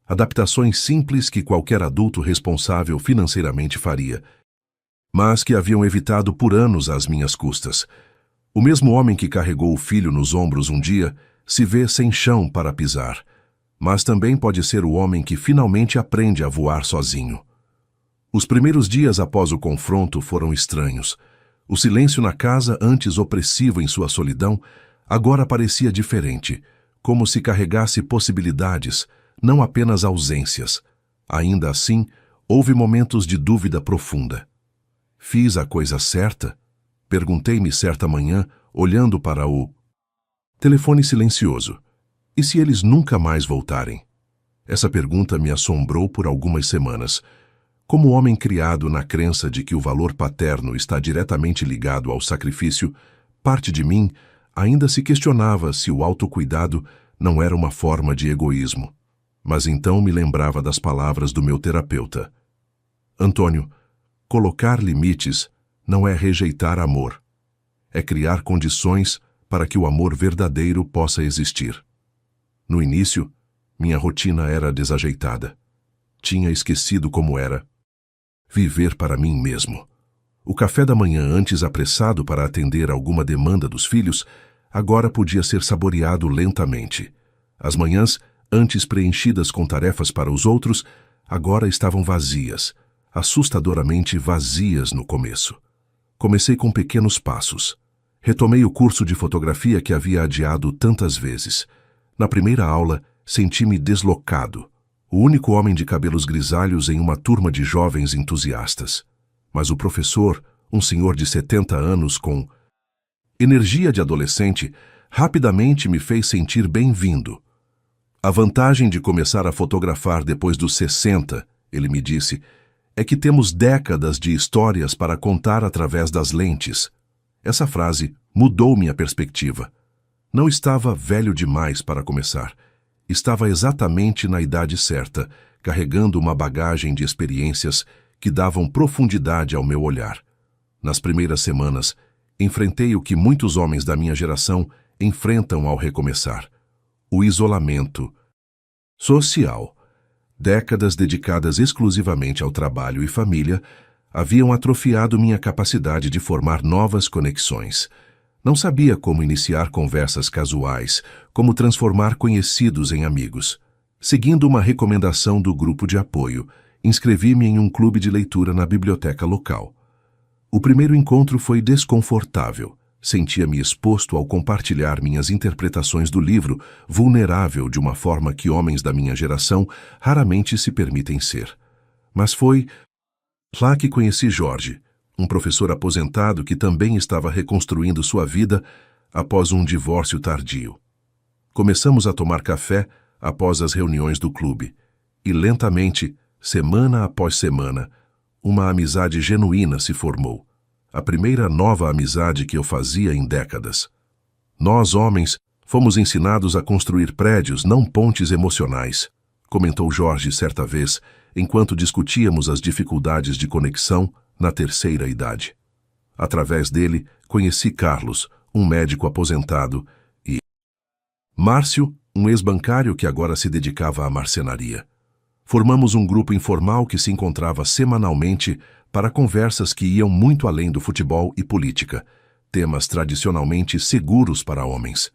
Adaptações simples que qualquer adulto responsável financeiramente faria, mas que haviam evitado por anos às minhas custas. O mesmo homem que carregou o filho nos ombros um dia se vê sem chão para pisar, mas também pode ser o homem que finalmente aprende a voar sozinho. Os primeiros dias após o confronto foram estranhos. O silêncio na casa, antes opressivo em sua solidão, agora parecia diferente, como se carregasse possibilidades, não apenas ausências. Ainda assim, houve momentos de dúvida profunda. Fiz a coisa certa? Perguntei-me certa manhã, olhando para o telefone silencioso. E se eles nunca mais voltarem? Essa pergunta me assombrou por algumas semanas. Como homem criado na crença de que o valor paterno está diretamente ligado ao sacrifício, parte de mim ainda se questionava se o autocuidado não era uma forma de egoísmo. Mas então me lembrava das palavras do meu terapeuta. Antônio, colocar limites não é rejeitar amor. É criar condições para que o amor verdadeiro possa existir. No início, minha rotina era desajeitada. Tinha esquecido como era viver para mim mesmo. O café da manhã, antes apressado para atender alguma demanda dos filhos, agora podia ser saboreado lentamente. As manhãs, antes preenchidas com tarefas para os outros, agora estavam vazias, assustadoramente vazias no começo. Comecei com pequenos passos. Retomei o curso de fotografia que havia adiado tantas vezes. Na primeira aula, senti-me deslocado, o único homem de cabelos grisalhos em uma turma de jovens entusiastas. Mas o professor, um senhor de 70 anos com energia de adolescente, rapidamente me fez sentir bem-vindo. A vantagem de começar a fotografar depois dos 60, ele me disse, é que temos décadas de histórias para contar através das lentes. Essa frase mudou minha perspectiva. Não estava velho demais para começar. Estava exatamente na idade certa, carregando uma bagagem de experiências que davam profundidade ao meu olhar. Nas primeiras semanas, enfrentei o que muitos homens da minha geração enfrentam ao recomeçar: o isolamento social. Décadas dedicadas exclusivamente ao trabalho e família haviam atrofiado minha capacidade de formar novas conexões. Não sabia como iniciar conversas casuais, como transformar conhecidos em amigos. Seguindo uma recomendação do grupo de apoio, inscrevi-me em um clube de leitura na biblioteca local. O primeiro encontro foi desconfortável. Sentia-me exposto ao compartilhar minhas interpretações do livro, vulnerável de uma forma que homens da minha geração raramente se permitem ser. Mas foi lá que conheci Jorge, um professor aposentado que também estava reconstruindo sua vida após um divórcio tardio. Começamos a tomar café após as reuniões do clube, e lentamente, semana após semana, uma amizade genuína se formou. A primeira nova amizade que eu fazia em décadas. Nós, homens, fomos ensinados a construir prédios, não pontes emocionais, comentou Jorge certa vez, enquanto discutíamos as dificuldades de conexão na terceira idade. Através dele, conheci Carlos, um médico aposentado, e Márcio, um ex-bancário que agora se dedicava à marcenaria. Formamos um grupo informal que se encontrava semanalmente para conversas que iam muito além do futebol e política, temas tradicionalmente seguros para homens.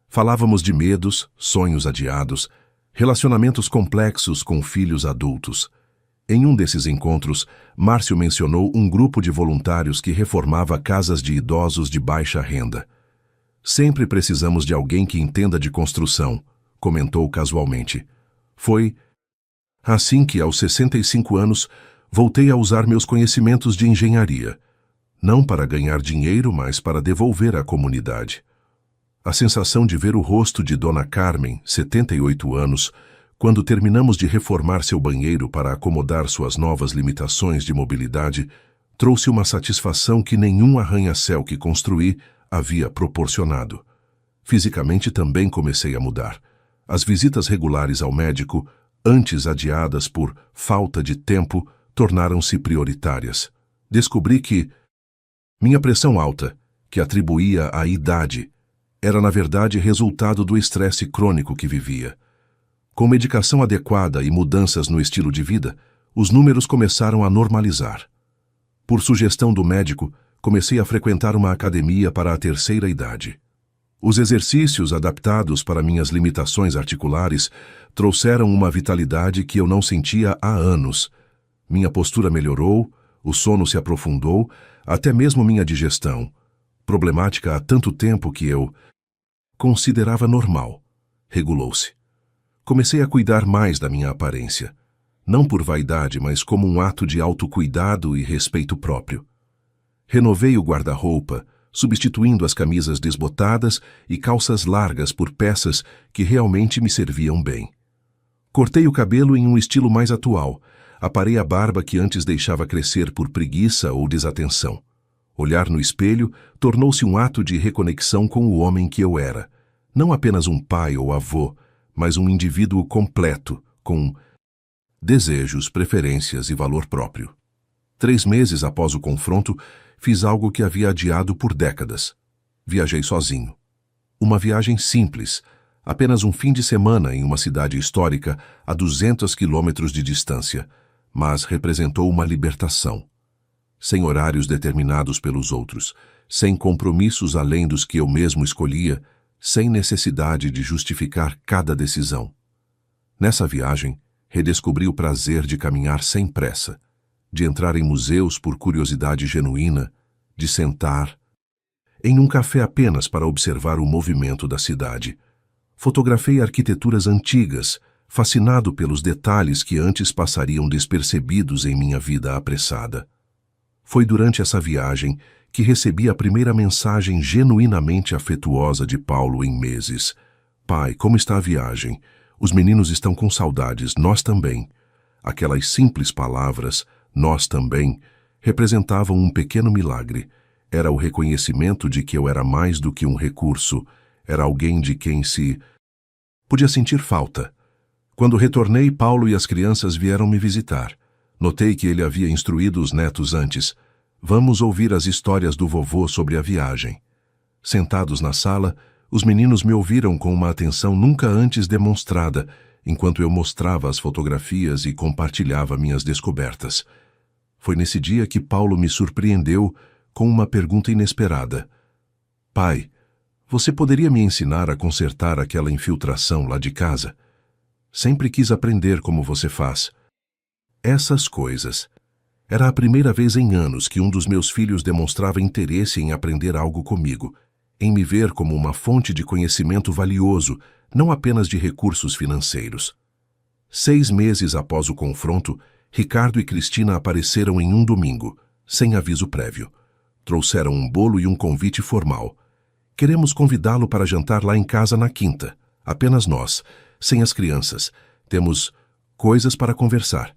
Falávamos de medos, sonhos adiados, relacionamentos complexos com filhos adultos. Em um desses encontros, Márcio mencionou um grupo de voluntários que reformava casas de idosos de baixa renda. Sempre precisamos de alguém que entenda de construção, comentou casualmente. Foi assim que, aos 65 anos, voltei a usar meus conhecimentos de engenharia, não para ganhar dinheiro, mas para devolver à comunidade. A sensação de ver o rosto de Dona Carmen, 78 anos, quando terminamos de reformar seu banheiro para acomodar suas novas limitações de mobilidade, trouxe uma satisfação que nenhum arranha-céu que construí havia proporcionado. Fisicamente também comecei a mudar. As visitas regulares ao médico, antes adiadas por falta de tempo, tornaram-se prioritárias. Descobri que minha pressão alta, que atribuía à idade, era na verdade resultado do estresse crônico que vivia. Com medicação adequada e mudanças no estilo de vida, os números começaram a normalizar. Por sugestão do médico, comecei a frequentar uma academia para a terceira idade. Os exercícios adaptados para minhas limitações articulares trouxeram uma vitalidade que eu não sentia há anos. Minha postura melhorou, o sono se aprofundou, até mesmo minha digestão, problemática há tanto tempo que eu considerava normal, regulou-se. Comecei a cuidar mais da minha aparência, não por vaidade, mas como um ato de autocuidado e respeito próprio. Renovei o guarda-roupa, substituindo as camisas desbotadas e calças largas por peças que realmente me serviam bem. Cortei o cabelo em um estilo mais atual, aparei a barba que antes deixava crescer por preguiça ou desatenção. Olhar no espelho tornou-se um ato de reconexão com o homem que eu era, não apenas um pai ou avô, mas um indivíduo completo, com desejos, preferências e valor próprio. 3 meses após o confronto, fiz algo que havia adiado por décadas. Viajei sozinho. Uma viagem simples, apenas um fim de semana em uma cidade histórica a 200 quilômetros de distância, mas representou uma libertação. Sem horários determinados pelos outros, sem compromissos além dos que eu mesmo escolhia, sem necessidade de justificar cada decisão. Nessa viagem, redescobri o prazer de caminhar sem pressa, de entrar em museus por curiosidade genuína, de sentar em um café apenas para observar o movimento da cidade. Fotografei arquiteturas antigas, fascinado pelos detalhes que antes passariam despercebidos em minha vida apressada. Foi durante essa viagem que recebi a primeira mensagem genuinamente afetuosa de Paulo em meses. Pai, como está a viagem? Os meninos estão com saudades, nós também. Aquelas simples palavras, nós também, representavam um pequeno milagre. Era o reconhecimento de que eu era mais do que um recurso, era alguém de quem se podia sentir falta. Quando retornei, Paulo e as crianças vieram me visitar. Notei que ele havia instruído os netos antes. Vamos ouvir as histórias do vovô sobre a viagem. Sentados na sala, os meninos me ouviram com uma atenção nunca antes demonstrada, enquanto eu mostrava as fotografias e compartilhava minhas descobertas. Foi nesse dia que Paulo me surpreendeu com uma pergunta inesperada. Pai, você poderia me ensinar a consertar aquela infiltração lá de casa? Sempre quis aprender como você faz. Essas coisas. Era a primeira vez em anos que um dos meus filhos demonstrava interesse em aprender algo comigo, em me ver como uma fonte de conhecimento valioso, não apenas de recursos financeiros. 6 meses após o confronto, Ricardo e Cristina apareceram em um domingo, sem aviso prévio. Trouxeram um bolo e um convite formal. Queremos convidá-lo para jantar lá em casa na quinta. Apenas nós, sem as crianças. Temos coisas para conversar.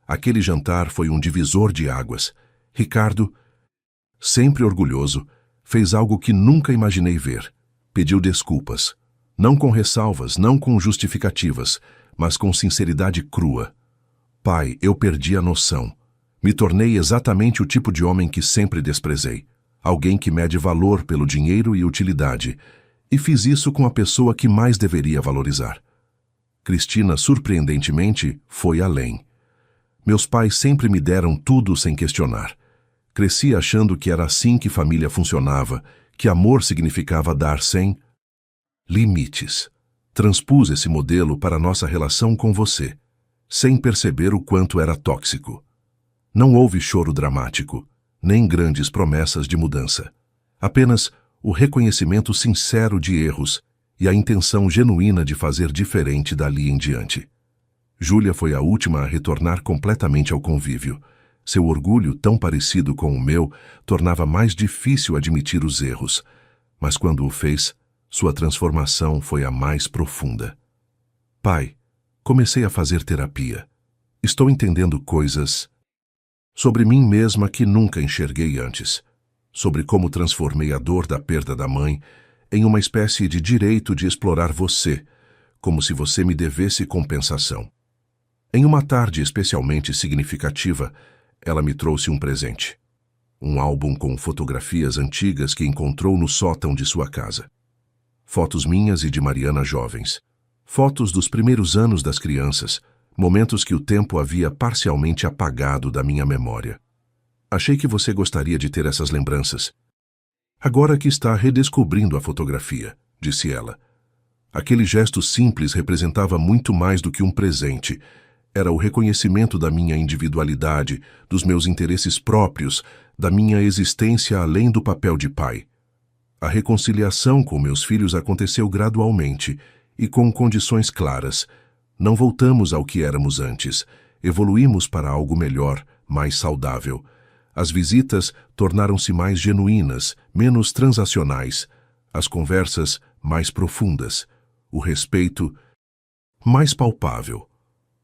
Aquele jantar foi um divisor de águas. Ricardo, sempre orgulhoso, fez algo que nunca imaginei ver. Pediu desculpas. Não com ressalvas, não com justificativas, mas com sinceridade crua. Pai, eu perdi a noção. Me tornei exatamente o tipo de homem que sempre desprezei. Alguém que mede valor pelo dinheiro e utilidade. E fiz isso com a pessoa que mais deveria valorizar. Cristina, surpreendentemente, foi além. Meus pais sempre me deram tudo sem questionar. Cresci achando que era assim que família funcionava, que amor significava dar sem limites. Transpus esse modelo para nossa relação com você, sem perceber o quanto era tóxico. Não houve choro dramático, nem grandes promessas de mudança. Apenas o reconhecimento sincero de erros e a intenção genuína de fazer diferente dali em diante. Júlia foi a última a retornar completamente ao convívio. Seu orgulho, tão parecido com o meu, tornava mais difícil admitir os erros. Mas quando o fez, sua transformação foi a mais profunda. Pai, comecei a fazer terapia. Estou entendendo coisas sobre mim mesma que nunca enxerguei antes. Sobre como transformei a dor da perda da mãe em uma espécie de direito de explorar você, como se você me devesse compensação. Em uma tarde especialmente significativa, ela me trouxe um presente. Um álbum com fotografias antigas que encontrou no sótão de sua casa. Fotos minhas e de Mariana jovens. Fotos dos primeiros anos das crianças, momentos que o tempo havia parcialmente apagado da minha memória. Achei que você gostaria de ter essas lembranças. Agora que está redescobrindo a fotografia, disse ela. Aquele gesto simples representava muito mais do que um presente. Era o reconhecimento da minha individualidade, dos meus interesses próprios, da minha existência além do papel de pai. A reconciliação com meus filhos aconteceu gradualmente e com condições claras. Não voltamos ao que éramos antes. Evoluímos para algo melhor, mais saudável. As visitas tornaram-se mais genuínas, menos transacionais. As conversas mais profundas. O respeito mais palpável.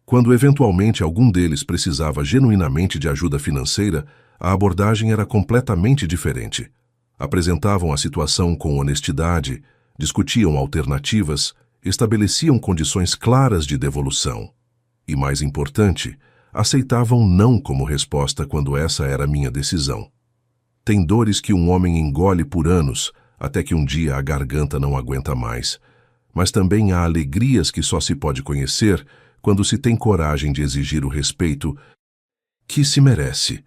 Quando eventualmente algum deles precisava genuinamente de ajuda financeira, a abordagem era completamente diferente. Apresentavam a situação com honestidade, discutiam alternativas, estabeleciam condições claras de devolução. E, mais importante, aceitavam não como resposta quando essa era minha decisão. Tem dores que um homem engole por anos, até que um dia a garganta não aguenta mais. Mas também há alegrias que só se pode conhecer quando se tem coragem de exigir o respeito que se merece.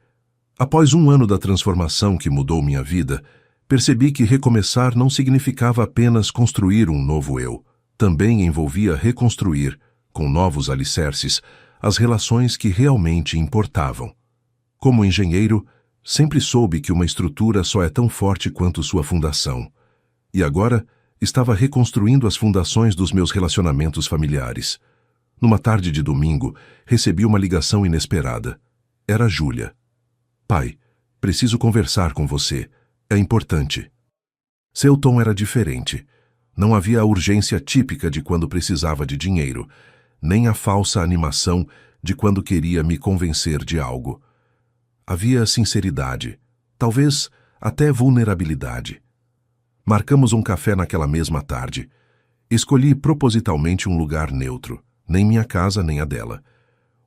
Após um ano da transformação que mudou minha vida, percebi que recomeçar não significava apenas construir um novo eu. Também envolvia reconstruir, com novos alicerces, as relações que realmente importavam. Como engenheiro, sempre soube que uma estrutura só é tão forte quanto sua fundação. E agora, estava reconstruindo as fundações dos meus relacionamentos familiares. Numa tarde de domingo, recebi uma ligação inesperada. Era Júlia. Pai, preciso conversar com você. É importante. Seu tom era diferente. Não havia a urgência típica de quando precisava de dinheiro, nem a falsa animação de quando queria me convencer de algo. Havia sinceridade, talvez até vulnerabilidade. Marcamos um café naquela mesma tarde. Escolhi propositalmente um lugar neutro, nem minha casa nem a dela.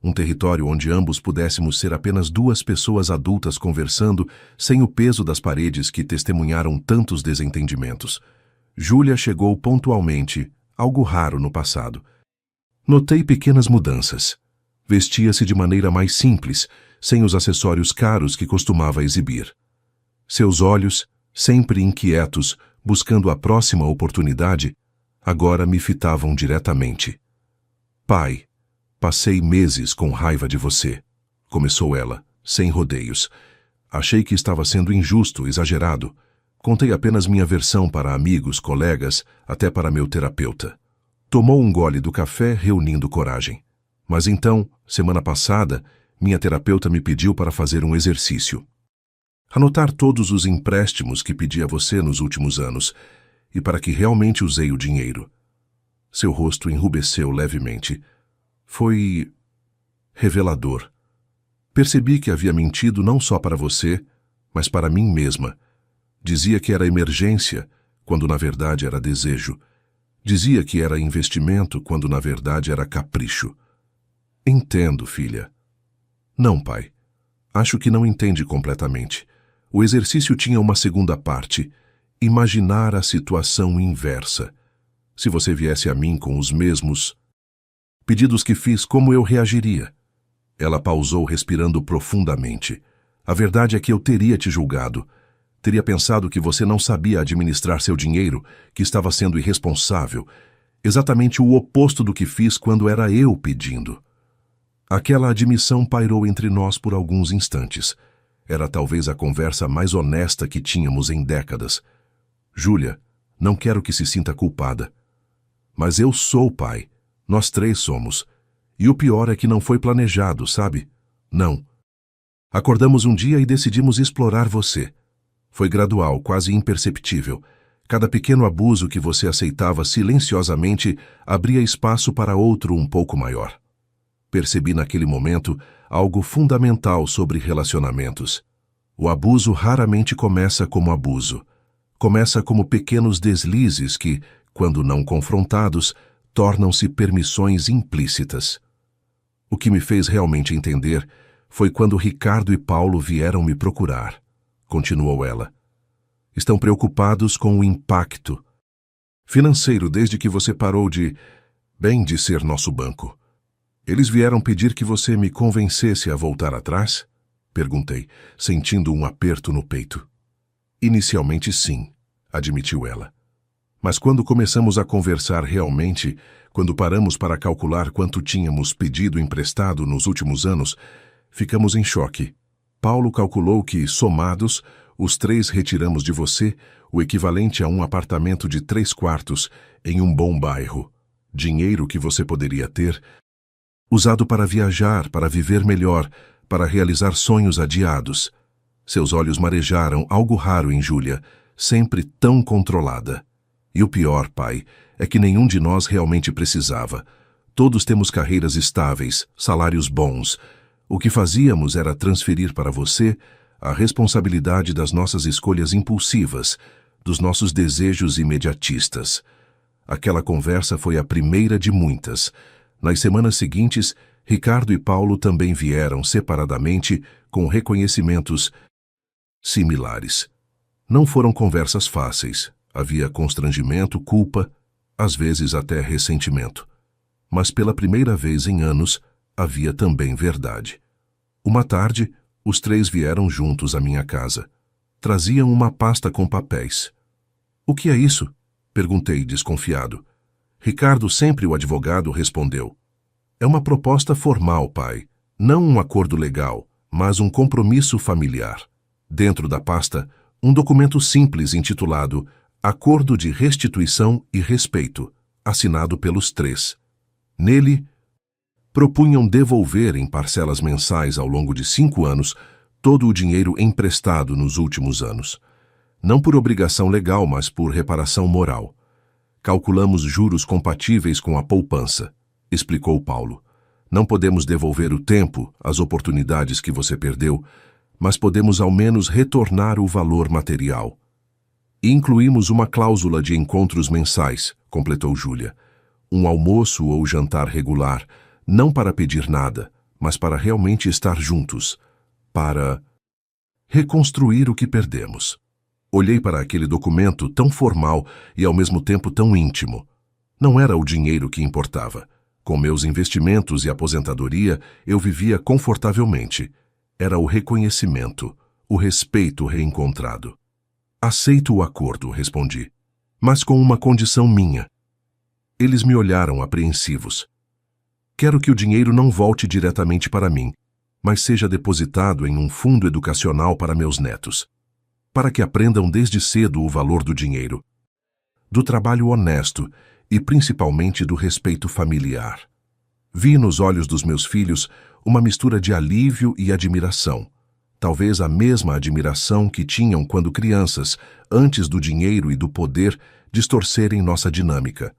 Um território onde ambos pudéssemos ser apenas duas pessoas adultas conversando sem o peso das paredes que testemunharam tantos desentendimentos. Júlia chegou pontualmente, algo raro no passado. Notei pequenas mudanças. Vestia-se de maneira mais simples, sem os acessórios caros que costumava exibir. Seus olhos, sempre inquietos, buscando a próxima oportunidade, agora me fitavam diretamente. Pai, passei meses com raiva de você, começou ela, sem rodeios. Achei que estava sendo injusto, exagerado. Contei apenas minha versão para amigos, colegas, até para meu terapeuta. Tomou um gole do café, reunindo coragem. Mas então, semana passada, minha terapeuta me pediu para fazer um exercício. Anotar todos os empréstimos que pedi a você nos últimos anos, e para que realmente usei o dinheiro. Seu rosto enrubesceu levemente. Foi revelador. Percebi que havia mentido não só para você, mas para mim mesma. Dizia que era emergência, quando na verdade era desejo. Dizia que era investimento, quando na verdade era capricho. Entendo, filha. Não, pai. Acho que não entende completamente. O exercício tinha uma segunda parte. Imaginar a situação inversa. Se você viesse a mim com os mesmos pedidos que fiz, como eu reagiria? Ela pausou, respirando profundamente. A verdade é que eu teria te julgado. Teria pensado que você não sabia administrar seu dinheiro, que estava sendo irresponsável. Exatamente o oposto do que fiz quando era eu pedindo. Aquela admissão pairou entre nós por alguns instantes. Era talvez a conversa mais honesta que tínhamos em décadas. Júlia, não quero que se sinta culpada. Mas eu sou pai. Nós três somos. E o pior é que não foi planejado, sabe? Não. Acordamos um dia e decidimos explorar você. Foi gradual, quase imperceptível. Cada pequeno abuso que você aceitava silenciosamente abria espaço para outro um pouco maior. Percebi naquele momento algo fundamental sobre relacionamentos. O abuso raramente começa como abuso. Começa como pequenos deslizes que, quando não confrontados, tornam-se permissões implícitas. O que me fez realmente entender foi quando Ricardo e Paulo vieram me procurar. Continuou ela. Estão preocupados com o impacto financeiro desde que você parou de ser nosso banco. Eles vieram pedir que você me convencesse a voltar atrás? Perguntei, sentindo um aperto no peito. Inicialmente sim, admitiu ela. Mas quando começamos a conversar realmente, quando paramos para calcular quanto tínhamos pedido emprestado nos últimos anos, ficamos em choque. Paulo calculou que, somados, os três retiramos de você o equivalente a um apartamento de 3 quartos em um bom bairro. Dinheiro que você poderia ter usado para viajar, para viver melhor, para realizar sonhos adiados. Seus olhos marejaram, algo raro em Júlia, sempre tão controlada. E o pior, pai, é que nenhum de nós realmente precisava. Todos temos carreiras estáveis, salários bons. O que fazíamos era transferir para você a responsabilidade das nossas escolhas impulsivas, dos nossos desejos imediatistas. Aquela conversa foi a primeira de muitas. Nas semanas seguintes, Ricardo e Paulo também vieram separadamente com reconhecimentos similares. Não foram conversas fáceis. Havia constrangimento, culpa, às vezes até ressentimento. Mas pela primeira vez em anos, havia também verdade. Uma tarde, os três vieram juntos à minha casa. Traziam uma pasta com papéis. O que é isso? Perguntei, desconfiado. Ricardo, sempre o advogado, respondeu. É uma proposta formal, pai. Não um acordo legal, mas um compromisso familiar. Dentro da pasta, um documento simples intitulado Acordo de Restituição e Respeito, assinado pelos três. Nele, propunham devolver em parcelas mensais ao longo de 5 anos todo o dinheiro emprestado nos últimos anos. Não por obrigação legal, mas por reparação moral. Calculamos juros compatíveis com a poupança, explicou Paulo. Não podemos devolver o tempo, as oportunidades que você perdeu, mas podemos ao menos retornar o valor material. E incluímos uma cláusula de encontros mensais, completou Júlia. Um almoço ou jantar regular, não para pedir nada, mas para realmente estar juntos, para reconstruir o que perdemos. Olhei para aquele documento tão formal e ao mesmo tempo tão íntimo. Não era o dinheiro que importava. Com meus investimentos e aposentadoria, eu vivia confortavelmente. Era o reconhecimento, o respeito reencontrado. Aceito o acordo, respondi, mas com uma condição minha. Eles me olharam apreensivos. Quero que o dinheiro não volte diretamente para mim, mas seja depositado em um fundo educacional para meus netos, para que aprendam desde cedo o valor do dinheiro, do trabalho honesto e principalmente do respeito familiar. Vi nos olhos dos meus filhos uma mistura de alívio e admiração, talvez a mesma admiração que tinham quando crianças, antes do dinheiro e do poder distorcerem nossa dinâmica.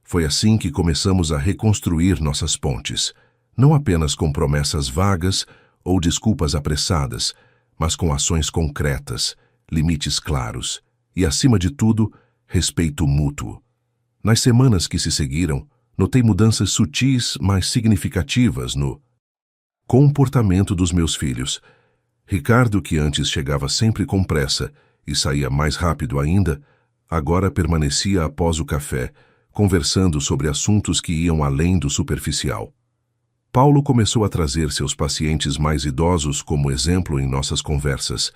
Foi assim que começamos a reconstruir nossas pontes, não apenas com promessas vagas ou desculpas apressadas, mas com ações concretas, limites claros e, acima de tudo, respeito mútuo. Nas semanas que se seguiram, notei mudanças sutis, mas significativas no comportamento dos meus filhos. Ricardo, que antes chegava sempre com pressa e saía mais rápido ainda, agora permanecia após o café, conversando sobre assuntos que iam além do superficial. Paulo começou a trazer seus pacientes mais idosos como exemplo em nossas conversas,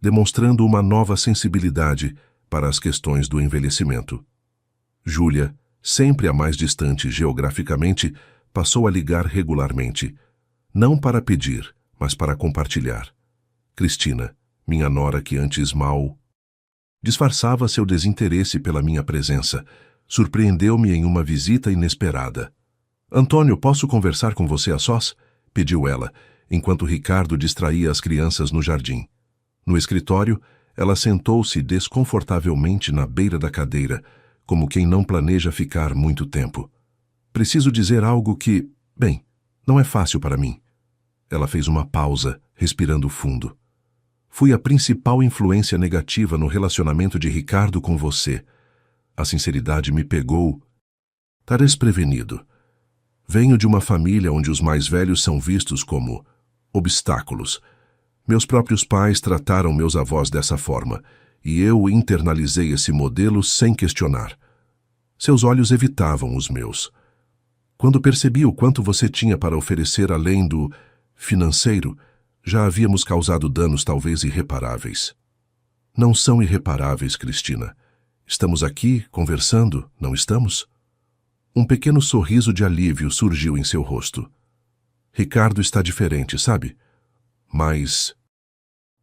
demonstrando uma nova sensibilidade para as questões do envelhecimento. Júlia, sempre a mais distante geograficamente, passou a ligar regularmente, não para pedir, mas para compartilhar. Cristina, minha nora que antes mal disfarçava seu desinteresse pela minha presença, surpreendeu-me em uma visita inesperada. «Antônio, posso conversar com você a sós?» pediu ela, enquanto Ricardo distraía as crianças no jardim. No escritório, ela sentou-se desconfortavelmente na beira da cadeira, como quem não planeja ficar muito tempo. «Preciso dizer algo que, bem, não é fácil para mim». Ela fez uma pausa, respirando fundo. «Fui a principal influência negativa no relacionamento de Ricardo com você. A sinceridade me pegou. Tá desprevenido. Venho de uma família onde os mais velhos são vistos como obstáculos. Meus próprios pais trataram meus avós dessa forma, e eu internalizei esse modelo sem questionar. Seus olhos evitavam os meus. Quando percebi o quanto você tinha para oferecer além do financeiro, já havíamos causado danos talvez irreparáveis. Não são irreparáveis, Cristina. Estamos aqui, conversando, não estamos?» Um pequeno sorriso de alívio surgiu em seu rosto. Ricardo está diferente, sabe? Mais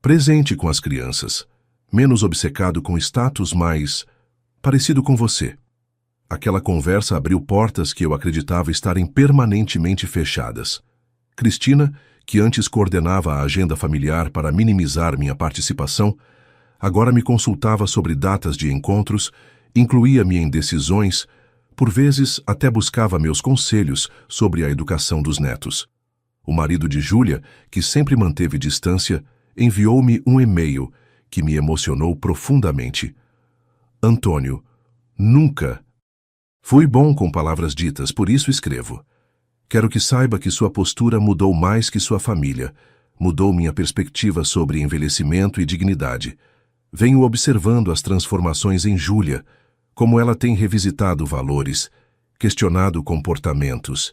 presente com as crianças, menos obcecado com status, mais parecido com você. Aquela conversa abriu portas que eu acreditava estarem permanentemente fechadas. Cristina, que antes coordenava a agenda familiar para minimizar minha participação, agora me consultava sobre datas de encontros, incluía-me em decisões, por vezes até buscava meus conselhos sobre a educação dos netos. O marido de Júlia, que sempre manteve distância, enviou-me um e-mail que me emocionou profundamente. «Antônio, nunca fui bom com palavras ditas, por isso escrevo. Quero que saiba que sua postura mudou mais que sua família, mudou minha perspectiva sobre envelhecimento e dignidade. Venho observando as transformações em Júlia, como ela tem revisitado valores, questionado comportamentos.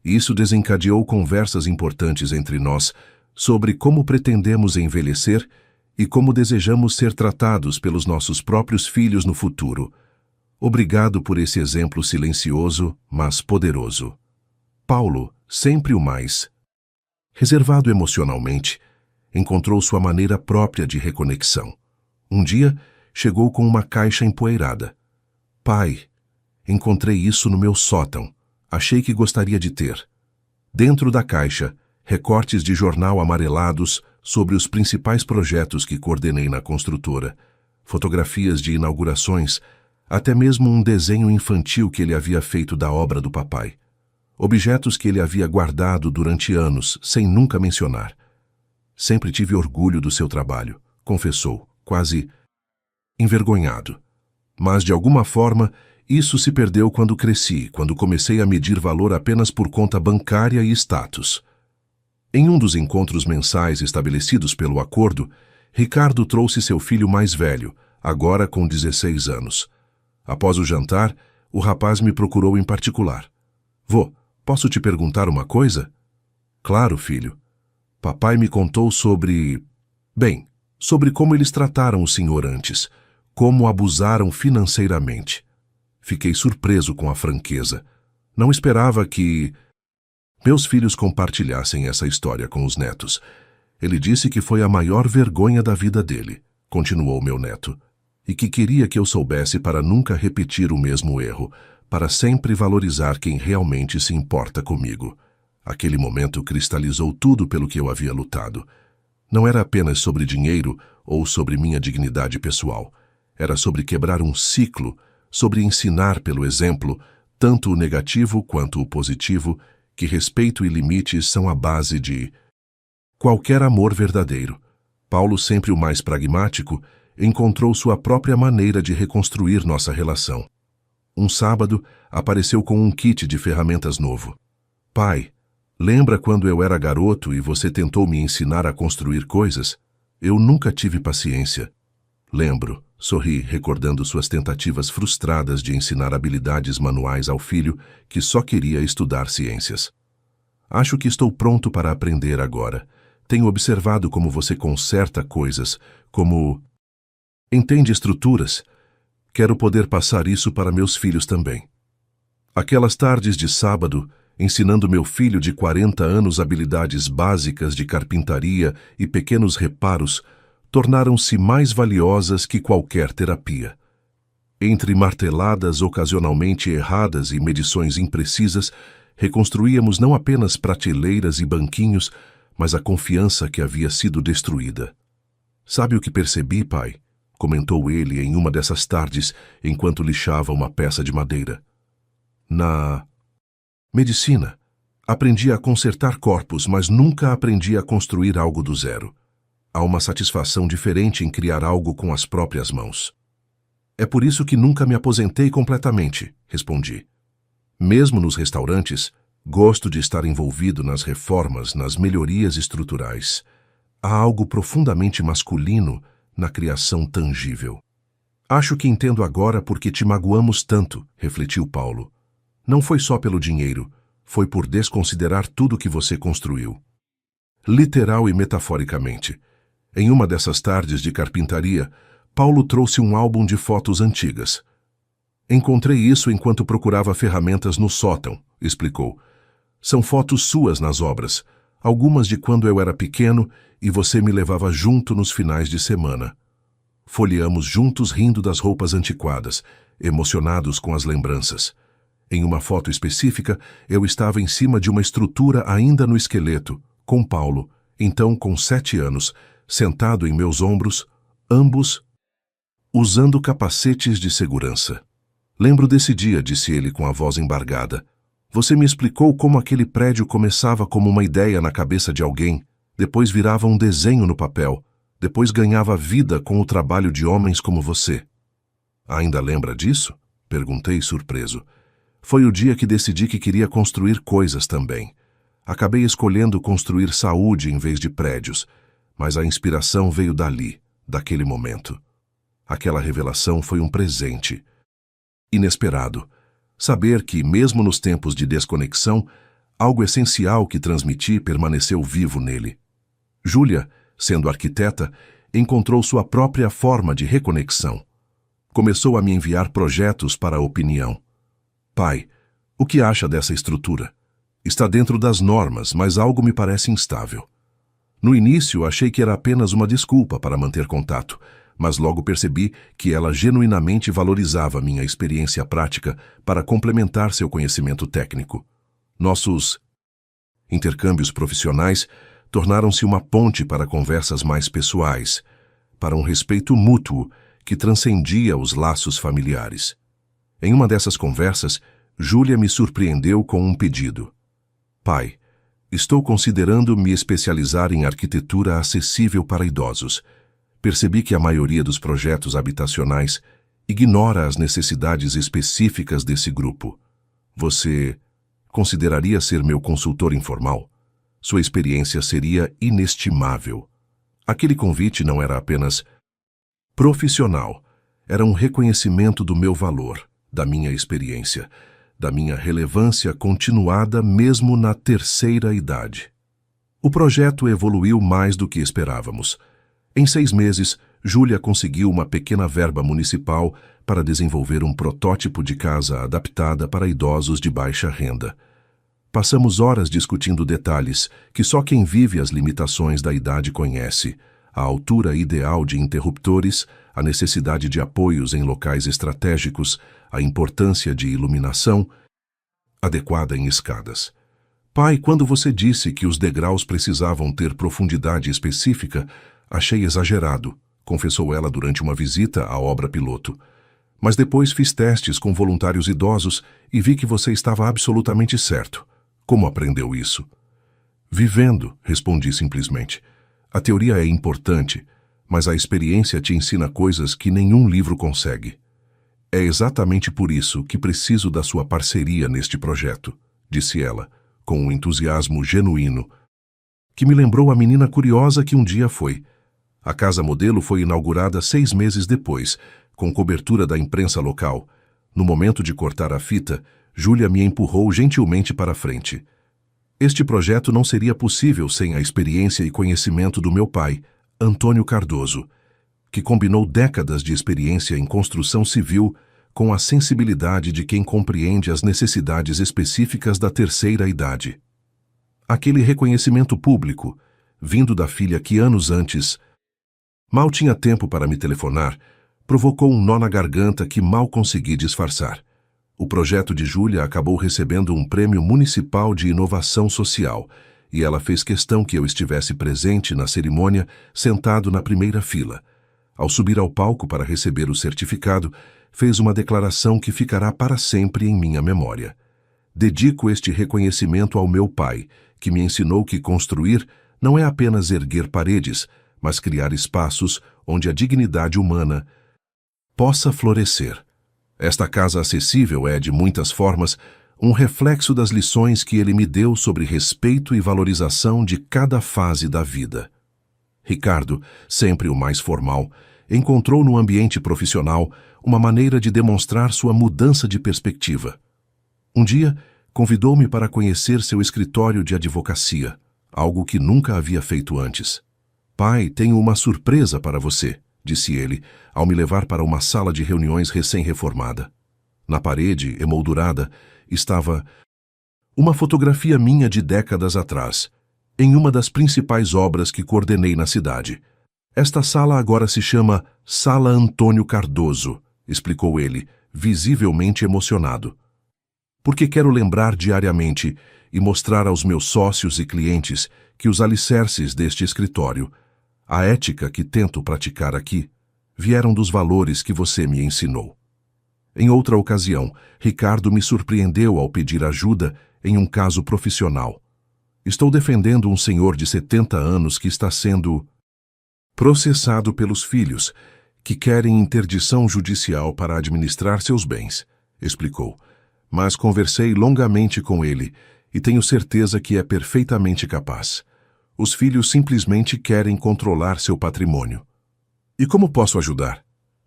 Isso desencadeou conversas importantes entre nós sobre como pretendemos envelhecer e como desejamos ser tratados pelos nossos próprios filhos no futuro. Obrigado por esse exemplo silencioso, mas poderoso. Paulo, sempre o mais reservado emocionalmente, encontrou sua maneira própria de reconexão. Um dia, chegou com uma caixa empoeirada. «Pai, encontrei isso no meu sótão. Achei que gostaria de ter». Dentro da caixa, recortes de jornal amarelados sobre os principais projetos que coordenei na construtora, fotografias de inaugurações, até mesmo um desenho infantil que ele havia feito da obra do papai. Objetos que ele havia guardado durante anos, sem nunca mencionar. «Sempre tive orgulho do seu trabalho», confessou, quase envergonhado. Mas, de alguma forma, isso se perdeu quando cresci, quando comecei a medir valor apenas por conta bancária e status. Em um dos encontros mensais estabelecidos pelo acordo, Ricardo trouxe seu filho mais velho, agora com 16 anos. Após o jantar, o rapaz me procurou em particular. «Vô, posso te perguntar uma coisa?» «Claro, filho. Papai me contou sobre... sobre como eles trataram o senhor antes, como abusaram financeiramente. Fiquei surpreso com a franqueza. Não esperava que meus filhos compartilhassem essa história com os netos. Ele disse que foi a maior vergonha da vida dele», continuou meu neto, «e que queria que eu soubesse para nunca repetir o mesmo erro, para sempre valorizar quem realmente se importa comigo. Aquele momento cristalizou tudo pelo que eu havia lutado. Não era apenas sobre dinheiro ou sobre minha dignidade pessoal. Era sobre quebrar um ciclo, sobre ensinar pelo exemplo, tanto o negativo quanto o positivo, que respeito e limites são a base de qualquer amor verdadeiro. Paulo, sempre o mais pragmático, encontrou sua própria maneira de reconstruir nossa relação. Um sábado, apareceu com um kit de ferramentas novo. Pai, lembra quando eu era garoto e você tentou me ensinar a construir coisas? Eu nunca tive paciência. Lembro, sorri, recordando suas tentativas frustradas de ensinar habilidades manuais ao filho que só queria estudar ciências. Acho que estou pronto para aprender agora. Tenho observado como você conserta coisas, como... entende estruturas. Quero poder passar isso para meus filhos também. Aquelas tardes de sábado, ensinando meu filho de 40 anos habilidades básicas de carpintaria e pequenos reparos, tornaram-se mais valiosas que qualquer terapia. Entre marteladas ocasionalmente erradas e medições imprecisas, reconstruíamos não apenas prateleiras e banquinhos, mas a confiança que havia sido destruída. Sabe o que percebi, pai? Comentou ele em uma dessas tardes, enquanto lixava uma peça de madeira. Na medicina, aprendi a consertar corpos, mas nunca aprendi a construir algo do zero. Há uma satisfação diferente em criar algo com as próprias mãos. É por isso que nunca me aposentei completamente, respondi. Mesmo nos restaurantes, gosto de estar envolvido nas reformas, nas melhorias estruturais. Há algo profundamente masculino na criação tangível. Acho que entendo agora por que te magoamos tanto, refletiu Paulo. Não foi só pelo dinheiro, foi por desconsiderar tudo que você construiu. Literal e metaforicamente. Em uma dessas tardes de carpintaria, Paulo trouxe um álbum de fotos antigas. Encontrei isso enquanto procurava ferramentas no sótão, explicou. São fotos suas nas obras, algumas de quando eu era pequeno e você me levava junto nos finais de semana. Folheamos juntos rindo das roupas antiquadas, emocionados com as lembranças. Em uma foto específica, eu estava em cima de uma estrutura ainda no esqueleto, com Paulo, então com 7 anos, sentado em meus ombros, ambos usando capacetes de segurança. Lembro desse dia, disse ele com a voz embargada. Você me explicou como aquele prédio começava como uma ideia na cabeça de alguém, depois virava um desenho no papel, depois ganhava vida com o trabalho de homens como você. Ainda lembra disso? Perguntei surpreso. Foi o dia que decidi que queria construir coisas também. Acabei escolhendo construir saúde em vez de prédios, mas a inspiração veio dali, daquele momento. Aquela revelação foi um presente. Inesperado. Saber que, mesmo nos tempos de desconexão, algo essencial que transmiti permaneceu vivo nele. Júlia, sendo arquiteta, encontrou sua própria forma de reconexão. Começou a me enviar projetos para a opinião. Pai, o que acha dessa estrutura? Está dentro das normas, mas algo me parece instável. No início, achei que era apenas uma desculpa para manter contato, mas logo percebi que ela genuinamente valorizava minha experiência prática para complementar seu conhecimento técnico. Nossos intercâmbios profissionais tornaram-se uma ponte para conversas mais pessoais, para um respeito mútuo que transcendia os laços familiares. Em uma dessas conversas, Júlia me surpreendeu com um pedido. Pai, estou considerando me especializar em arquitetura acessível para idosos. Percebi que a maioria dos projetos habitacionais ignora as necessidades específicas desse grupo. Você consideraria ser meu consultor informal? Sua experiência seria inestimável. Aquele convite não era apenas profissional, era um reconhecimento do meu valor, da minha experiência, da minha relevância continuada mesmo na terceira idade. O projeto evoluiu mais do que esperávamos. Em 6 meses, Júlia conseguiu uma pequena verba municipal para desenvolver um protótipo de casa adaptada para idosos de baixa renda. Passamos horas discutindo detalhes que só quem vive as limitações da idade conhece: a altura ideal de interruptores, a necessidade de apoios em locais estratégicos, a importância de iluminação adequada em escadas. Pai, quando você disse que os degraus precisavam ter profundidade específica, achei exagerado, confessou ela durante uma visita à obra piloto. Mas depois fiz testes com voluntários idosos e vi que você estava absolutamente certo. Como aprendeu isso? Vivendo, respondi simplesmente. A teoria é importante, mas a experiência te ensina coisas que nenhum livro consegue. É exatamente por isso que preciso da sua parceria neste projeto, disse ela, com um entusiasmo genuíno, que me lembrou a menina curiosa que um dia foi. A casa modelo foi inaugurada 6 meses depois, com cobertura da imprensa local. No momento de cortar a fita, Júlia me empurrou gentilmente para a frente. Este projeto não seria possível sem a experiência e conhecimento do meu pai, Antônio Cardoso, que combinou décadas de experiência em construção civil com a sensibilidade de quem compreende as necessidades específicas da terceira idade. Aquele reconhecimento público, vindo da filha que anos antes mal tinha tempo para me telefonar, provocou um nó na garganta que mal consegui disfarçar. O projeto de Júlia acabou recebendo um prêmio municipal de inovação social, e ela fez questão que eu estivesse presente na cerimônia, sentado na primeira fila. Ao subir ao palco para receber o certificado, fez uma declaração que ficará para sempre em minha memória. Dedico este reconhecimento ao meu pai, que me ensinou que construir não é apenas erguer paredes, mas criar espaços onde a dignidade humana possa florescer. Esta casa acessível é, de muitas formas, um reflexo das lições que ele me deu sobre respeito e valorização de cada fase da vida. Ricardo, sempre o mais formal, encontrou no ambiente profissional uma maneira de demonstrar sua mudança de perspectiva. Um dia, convidou-me para conhecer seu escritório de advocacia, algo que nunca havia feito antes. Pai, tenho uma surpresa para você, disse ele, ao me levar para uma sala de reuniões recém-reformada. Na parede, emoldurada, estava uma fotografia minha de décadas atrás, em uma das principais obras que coordenei na cidade. Esta sala agora se chama Sala Antônio Cardoso, explicou ele, visivelmente emocionado. Porque quero lembrar diariamente e mostrar aos meus sócios e clientes que os alicerces deste escritório, a ética que tento praticar aqui, vieram dos valores que você me ensinou. Em outra ocasião, Ricardo me surpreendeu ao pedir ajuda em um caso profissional. Estou defendendo um senhor de 70 anos que está sendo processado pelos filhos, que querem interdição judicial para administrar seus bens, explicou. Mas conversei longamente com ele e tenho certeza que é perfeitamente capaz. Os filhos simplesmente querem controlar seu patrimônio. E como posso ajudar?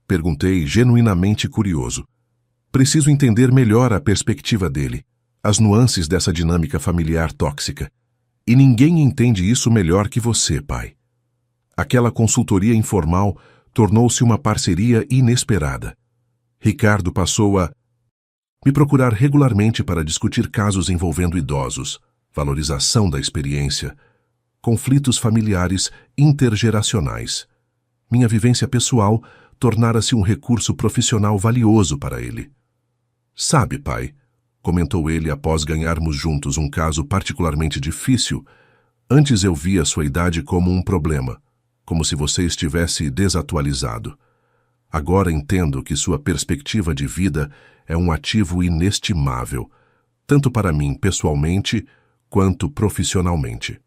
Perguntei, genuinamente curioso. Preciso entender melhor a perspectiva dele, as nuances dessa dinâmica familiar tóxica. E ninguém entende isso melhor que você, pai. Aquela consultoria informal tornou-se uma parceria inesperada. Ricardo passou a me procurar regularmente para discutir casos envolvendo idosos, valorização da experiência, conflitos familiares intergeracionais. Minha vivência pessoal tornara-se um recurso profissional valioso para ele. Sabe, pai, comentou ele após ganharmos juntos um caso particularmente difícil, antes eu via sua idade como um problema, como se você estivesse desatualizado. Agora entendo que sua perspectiva de vida é um ativo inestimável, tanto para mim pessoalmente quanto profissionalmente.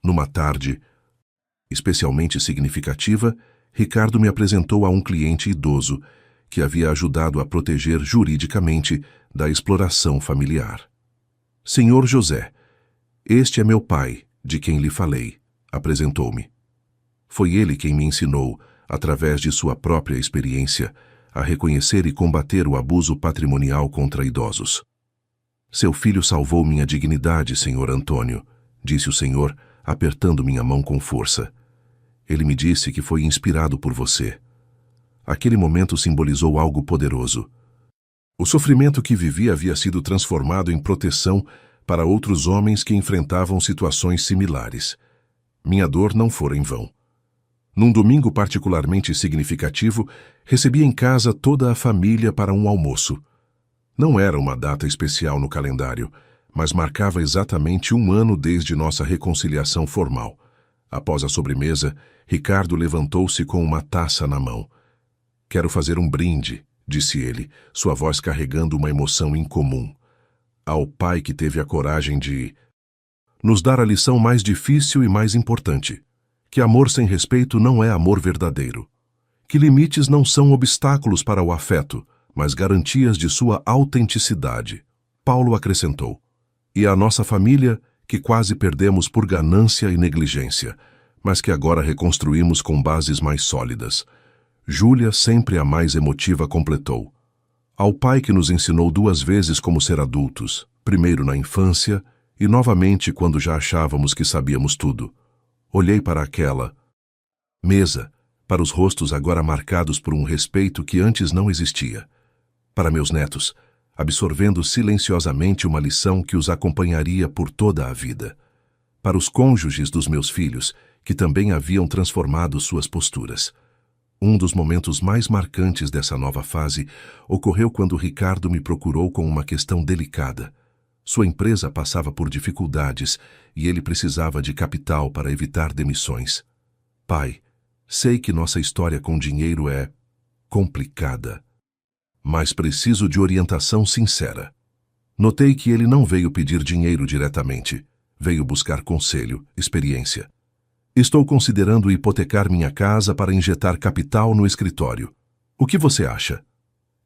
Numa tarde especialmente significativa, Ricardo me apresentou a um cliente idoso que havia ajudado a proteger juridicamente da exploração familiar. Senhor José, este é meu pai, de quem lhe falei, apresentou-me. Foi ele quem me ensinou, através de sua própria experiência, a reconhecer e combater o abuso patrimonial contra idosos. Seu filho salvou minha dignidade, senhor Antônio, disse o senhor, apertando minha mão com força. Ele me disse que foi inspirado por você. Aquele momento simbolizou algo poderoso. O sofrimento que vivi havia sido transformado em proteção para outros homens que enfrentavam situações similares. Minha dor não fora em vão. Num domingo particularmente significativo, recebi em casa toda a família para um almoço. Não era uma data especial no calendário, mas marcava exatamente 1 ano desde nossa reconciliação formal. Após a sobremesa, Ricardo levantou-se com uma taça na mão. Quero fazer um brinde, disse ele, sua voz carregando uma emoção incomum. Ao pai que teve a coragem de nos dar a lição mais difícil e mais importante, que amor sem respeito não é amor verdadeiro, que limites não são obstáculos para o afeto, mas garantias de sua autenticidade. Paulo acrescentou: e a nossa família, que quase perdemos por ganância e negligência, mas que agora reconstruímos com bases mais sólidas. Júlia, sempre a mais emotiva, completou: ao pai que nos ensinou 2 vezes como ser adultos, primeiro na infância e novamente quando já achávamos que sabíamos tudo. Olhei para aquela mesa, para os rostos agora marcados por um respeito que antes não existia. Para meus netos, absorvendo silenciosamente uma lição que os acompanharia por toda a vida. Para os cônjuges dos meus filhos, que também haviam transformado suas posturas. Um dos momentos mais marcantes dessa nova fase ocorreu quando Ricardo me procurou com uma questão delicada. Sua empresa passava por dificuldades e ele precisava de capital para evitar demissões. Pai, sei que nossa história com dinheiro é complicada, mas preciso de orientação sincera. Notei que ele não veio pedir dinheiro diretamente, veio buscar conselho, experiência. Estou considerando hipotecar minha casa para injetar capital no escritório. O que você acha?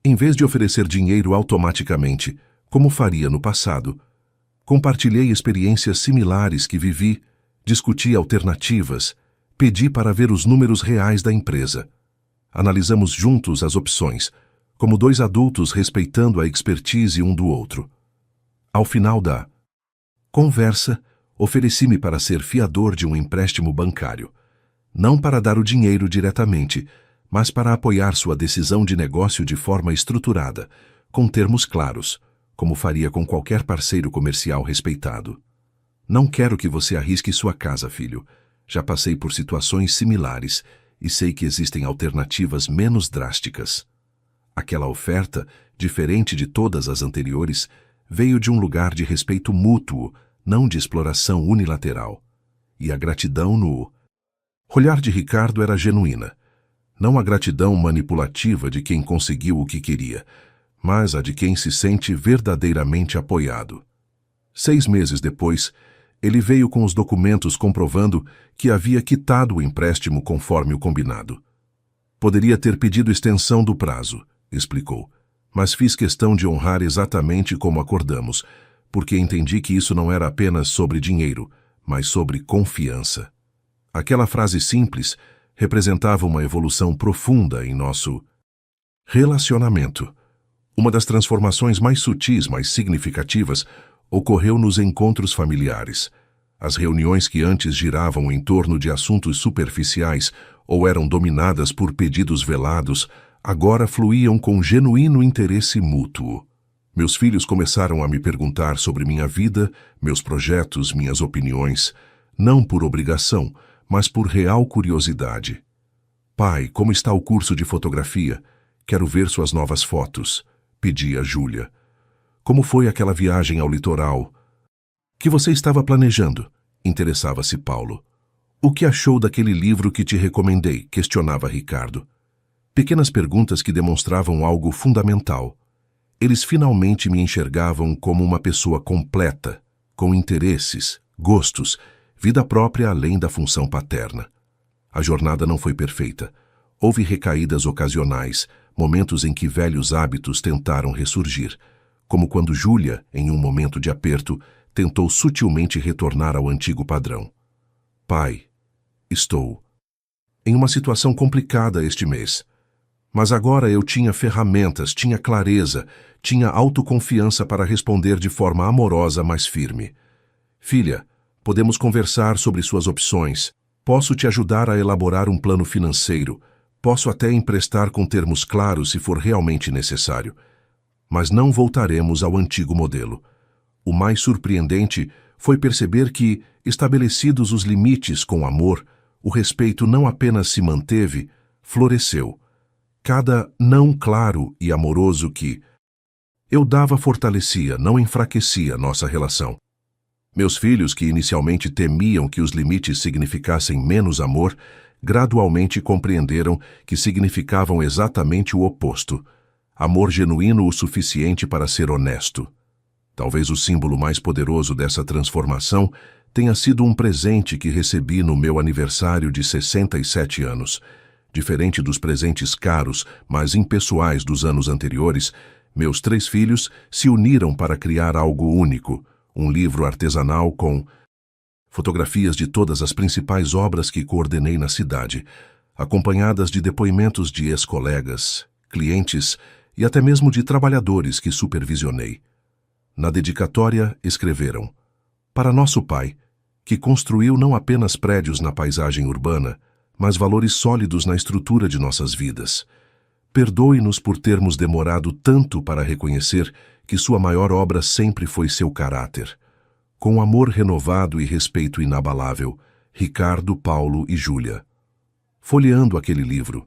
Em vez de oferecer dinheiro automaticamente, como faria no passado, compartilhei experiências similares que vivi, discuti alternativas, pedi para ver os números reais da empresa. Analisamos juntos as opções, como 2 adultos respeitando a expertise um do outro. Ao final da conversa, ofereci-me para ser fiador de um empréstimo bancário, não para dar o dinheiro diretamente, mas para apoiar sua decisão de negócio de forma estruturada, com termos claros, como faria com qualquer parceiro comercial respeitado. Não quero que você arrisque sua casa, filho. Já passei por situações similares e sei que existem alternativas menos drásticas. Aquela oferta, diferente de todas as anteriores, veio de um lugar de respeito mútuo, não de exploração unilateral. E a gratidão no olhar de Ricardo era genuína. Não a gratidão manipulativa de quem conseguiu o que queria, mas a de quem se sente verdadeiramente apoiado. 6 meses depois, ele veio com os documentos comprovando que havia quitado o empréstimo conforme o combinado. Poderia ter pedido extensão do prazo, explicou, mas fiz questão de honrar exatamente como acordamos, porque entendi que isso não era apenas sobre dinheiro, mas sobre confiança. Aquela frase simples representava uma evolução profunda em nosso relacionamento. Uma das transformações mais sutis, mais significativas, ocorreu nos encontros familiares. As reuniões que antes giravam em torno de assuntos superficiais ou eram dominadas por pedidos velados, agora fluíam com genuíno interesse mútuo. Meus filhos começaram a me perguntar sobre minha vida, meus projetos, minhas opiniões, não por obrigação, mas por real curiosidade. Pai, como está o curso de fotografia? Quero ver suas novas fotos, pedi a Júlia. Como foi aquela viagem ao litoral? Que você estava planejando? Interessava-se Paulo. O que achou daquele livro que te recomendei? Questionava Ricardo. Pequenas perguntas que demonstravam algo fundamental. Eles finalmente me enxergavam como uma pessoa completa, com interesses, gostos, vida própria além da função paterna. A jornada não foi perfeita. Houve recaídas ocasionais, momentos em que velhos hábitos tentaram ressurgir, como quando Júlia, em um momento de aperto, tentou sutilmente retornar ao antigo padrão. Pai, estou em uma situação complicada este mês. Mas agora eu tinha ferramentas, tinha clareza, tinha autoconfiança para responder de forma amorosa, mas firme. Filha, podemos conversar sobre suas opções. Posso te ajudar a elaborar um plano financeiro. Posso até emprestar com termos claros se for realmente necessário. Mas não voltaremos ao antigo modelo. O mais surpreendente foi perceber que, estabelecidos os limites com amor, o respeito não apenas se manteve, floresceu. Cada não claro e amoroso que eu dava fortalecia, não enfraquecia nossa relação. Meus filhos, que inicialmente temiam que os limites significassem menos amor, gradualmente compreenderam que significavam exatamente o oposto. Amor genuíno o suficiente para ser honesto. Talvez o símbolo mais poderoso dessa transformação tenha sido um presente que recebi no meu aniversário de 67 anos. Diferente dos presentes caros, mas impessoais dos anos anteriores, meus 3 filhos se uniram para criar algo único, um livro artesanal com fotografias de todas as principais obras que coordenei na cidade, acompanhadas de depoimentos de ex-colegas, clientes e até mesmo de trabalhadores que supervisionei. Na dedicatória escreveram: para nosso pai, que construiu não apenas prédios na paisagem urbana, mas valores sólidos na estrutura de nossas vidas. Perdoe-nos por termos demorado tanto para reconhecer que sua maior obra sempre foi seu caráter. Com amor renovado e respeito inabalável, Ricardo, Paulo e Júlia. Folheando aquele livro,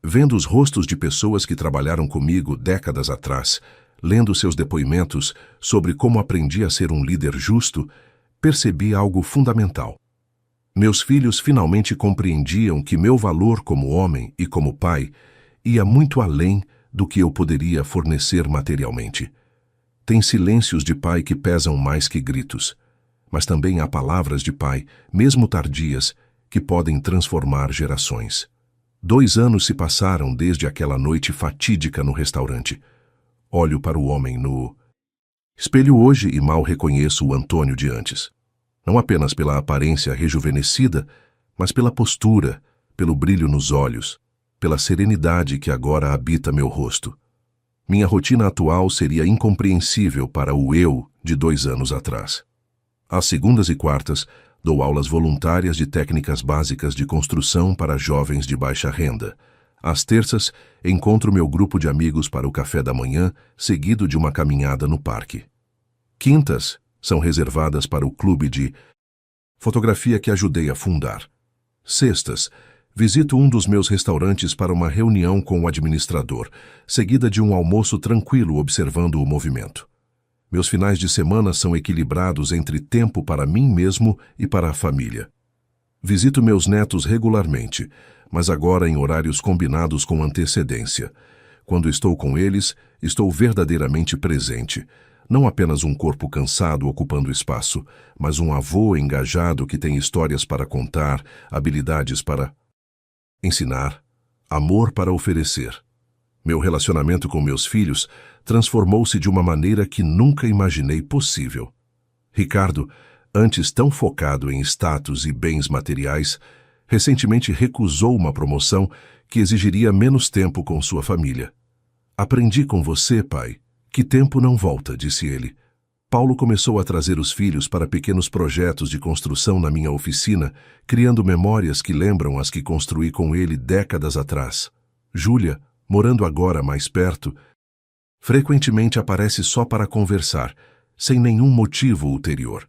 vendo os rostos de pessoas que trabalharam comigo décadas atrás, lendo seus depoimentos sobre como aprendi a ser um líder justo, percebi algo fundamental. Meus filhos finalmente compreendiam que meu valor como homem e como pai ia muito além do que eu poderia fornecer materialmente. Tem silêncios de pai que pesam mais que gritos, mas também há palavras de pai, mesmo tardias, que podem transformar gerações. 2 anos se passaram desde aquela noite fatídica no restaurante. Olho para o homem no espelho hoje e mal reconheço o Antônio de antes. Não apenas pela aparência rejuvenescida, mas pela postura, pelo brilho nos olhos, pela serenidade que agora habita meu rosto. Minha rotina atual seria incompreensível para o eu de 2 anos atrás. Às segundas e quartas, dou aulas voluntárias de técnicas básicas de construção para jovens de baixa renda. Às terças, encontro meu grupo de amigos para o café da manhã, seguido de uma caminhada no parque. Quintas são reservadas para o clube de fotografia que ajudei a fundar. Sextas, visito um dos meus restaurantes para uma reunião com o administrador, seguida de um almoço tranquilo observando o movimento. Meus finais de semana são equilibrados entre tempo para mim mesmo e para a família. Visito meus netos regularmente, mas agora em horários combinados com antecedência. Quando estou com eles, estou verdadeiramente presente. Não apenas um corpo cansado ocupando espaço, mas um avô engajado que tem histórias para contar, habilidades para ensinar, amor para oferecer. Meu relacionamento com meus filhos transformou-se de uma maneira que nunca imaginei possível. Ricardo, antes tão focado em status e bens materiais, recentemente recusou uma promoção que exigiria menos tempo com sua família. Aprendi com você, pai, que tempo não volta, disse ele. Paulo começou a trazer os filhos para pequenos projetos de construção na minha oficina, criando memórias que lembram as que construí com ele décadas atrás. Júlia, morando agora mais perto, frequentemente aparece só para conversar, sem nenhum motivo ulterior.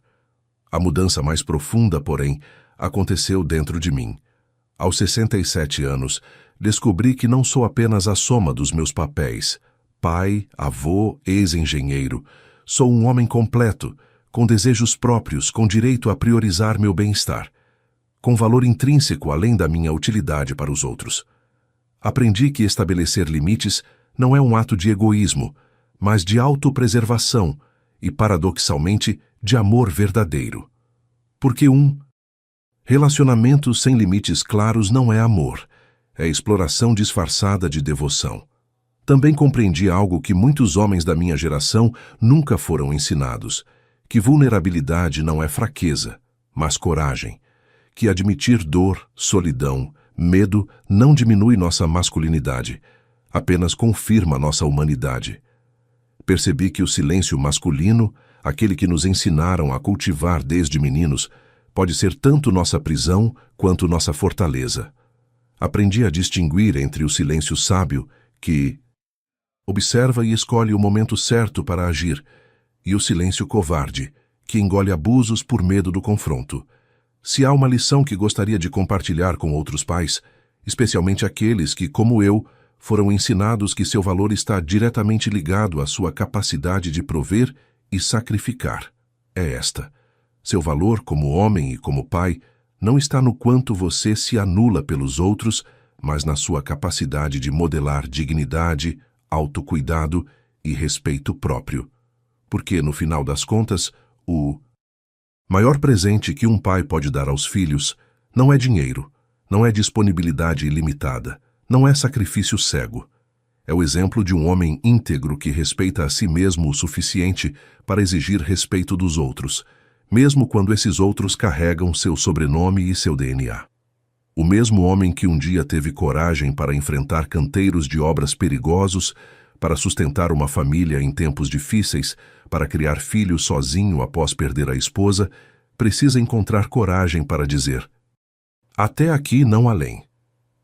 A mudança mais profunda, porém, aconteceu dentro de mim. Aos 67 anos, descobri que não sou apenas a soma dos meus papéis, pai, avô, ex-engenheiro. Sou um homem completo, com desejos próprios, com direito a priorizar meu bem-estar, com valor intrínseco além da minha utilidade para os outros. Aprendi que estabelecer limites não é um ato de egoísmo, mas de autopreservação e, paradoxalmente, de amor verdadeiro. Porque relacionamento sem limites claros não é amor, é exploração disfarçada de devoção. Também compreendi algo que muitos homens da minha geração nunca foram ensinados, que vulnerabilidade não é fraqueza, mas coragem, que admitir dor, solidão, medo não diminui nossa masculinidade, apenas confirma nossa humanidade. Percebi que o silêncio masculino, aquele que nos ensinaram a cultivar desde meninos, pode ser tanto nossa prisão quanto nossa fortaleza. Aprendi a distinguir entre o silêncio sábio, que observa e escolhe o momento certo para agir, e o silêncio covarde, que engole abusos por medo do confronto. Se há uma lição que gostaria de compartilhar com outros pais, especialmente aqueles que, como eu, foram ensinados que seu valor está diretamente ligado à sua capacidade de prover e sacrificar, é esta: seu valor como homem e como pai não está no quanto você se anula pelos outros, mas na sua capacidade de modelar dignidade, autocuidado e respeito próprio. Porque, no final das contas, o Maior presente que um pai pode dar aos filhos não é dinheiro, não é disponibilidade ilimitada, não é sacrifício cego. É o exemplo de um homem íntegro que respeita a si mesmo o suficiente para exigir respeito dos outros, mesmo quando esses outros carregam seu sobrenome e seu DNA. O mesmo homem que um dia teve coragem para enfrentar canteiros de obras perigosos, para sustentar uma família em tempos difíceis, para criar filhos sozinho após perder a esposa, precisa encontrar coragem para dizer: até aqui não além.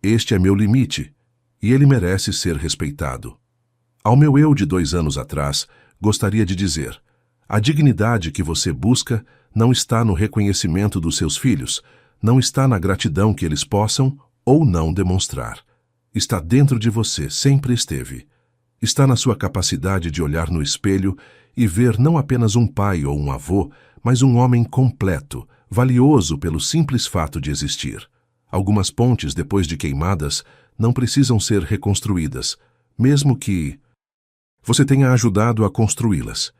Este é meu limite, e ele merece ser respeitado. Ao meu eu de 2 anos atrás, gostaria de dizer: a dignidade que você busca não está no reconhecimento dos seus filhos, não está na gratidão que eles possam ou não demonstrar. Está dentro de você, sempre esteve. Está na sua capacidade de olhar no espelho e ver não apenas um pai ou um avô, mas um homem completo, valioso pelo simples fato de existir. Algumas pontes, depois de queimadas, não precisam ser reconstruídas, mesmo que você tenha ajudado a construí-las.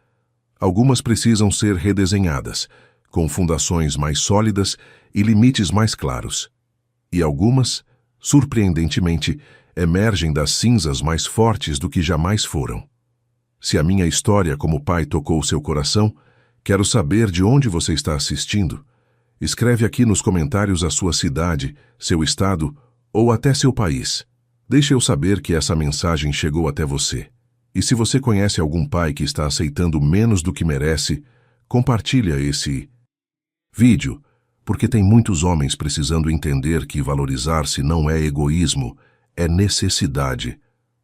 Algumas precisam ser redesenhadas, com fundações mais sólidas e limites mais claros. E algumas, surpreendentemente, emergem das cinzas mais fortes do que jamais foram. Se a minha história como pai tocou seu coração, quero saber de onde você está assistindo. Escreve aqui nos comentários a sua cidade, seu estado ou até seu país. Deixe eu saber que essa mensagem chegou até você. E se você conhece algum pai que está aceitando menos do que merece, compartilha esse vídeo, porque tem muitos homens precisando entender que valorizar-se não é egoísmo, é necessidade.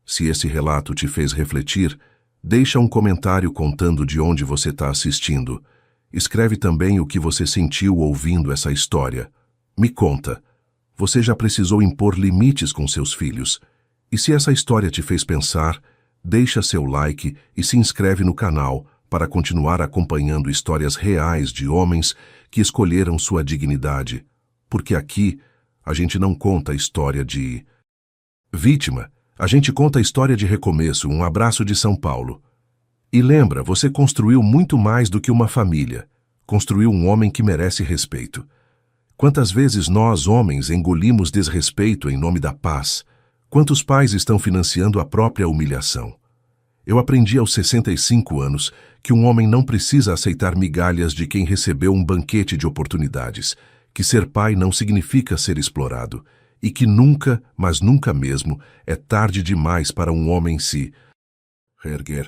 Se esse relato te fez refletir, deixa um comentário contando de onde você está assistindo. Escreve também o que você sentiu ouvindo essa história. Me conta, você já precisou impor limites com seus filhos? E se essa história te fez pensar, deixa seu like e se inscreve no canal para continuar acompanhando histórias reais de homens que escolheram sua dignidade. Porque aqui a gente não conta a história de vítima, a gente conta a história de recomeço. Um abraço de São Paulo. E lembra, você construiu muito mais do que uma família. Construiu um homem que merece respeito. Quantas vezes nós, homens, engolimos desrespeito em nome da paz? Quantos pais estão financiando a própria humilhação? Eu aprendi aos 65 anos que um homem não precisa aceitar migalhas de quem recebeu um banquete de oportunidades, que ser pai não significa ser explorado, e que nunca, mas nunca mesmo, é tarde demais para um homem se reerguer.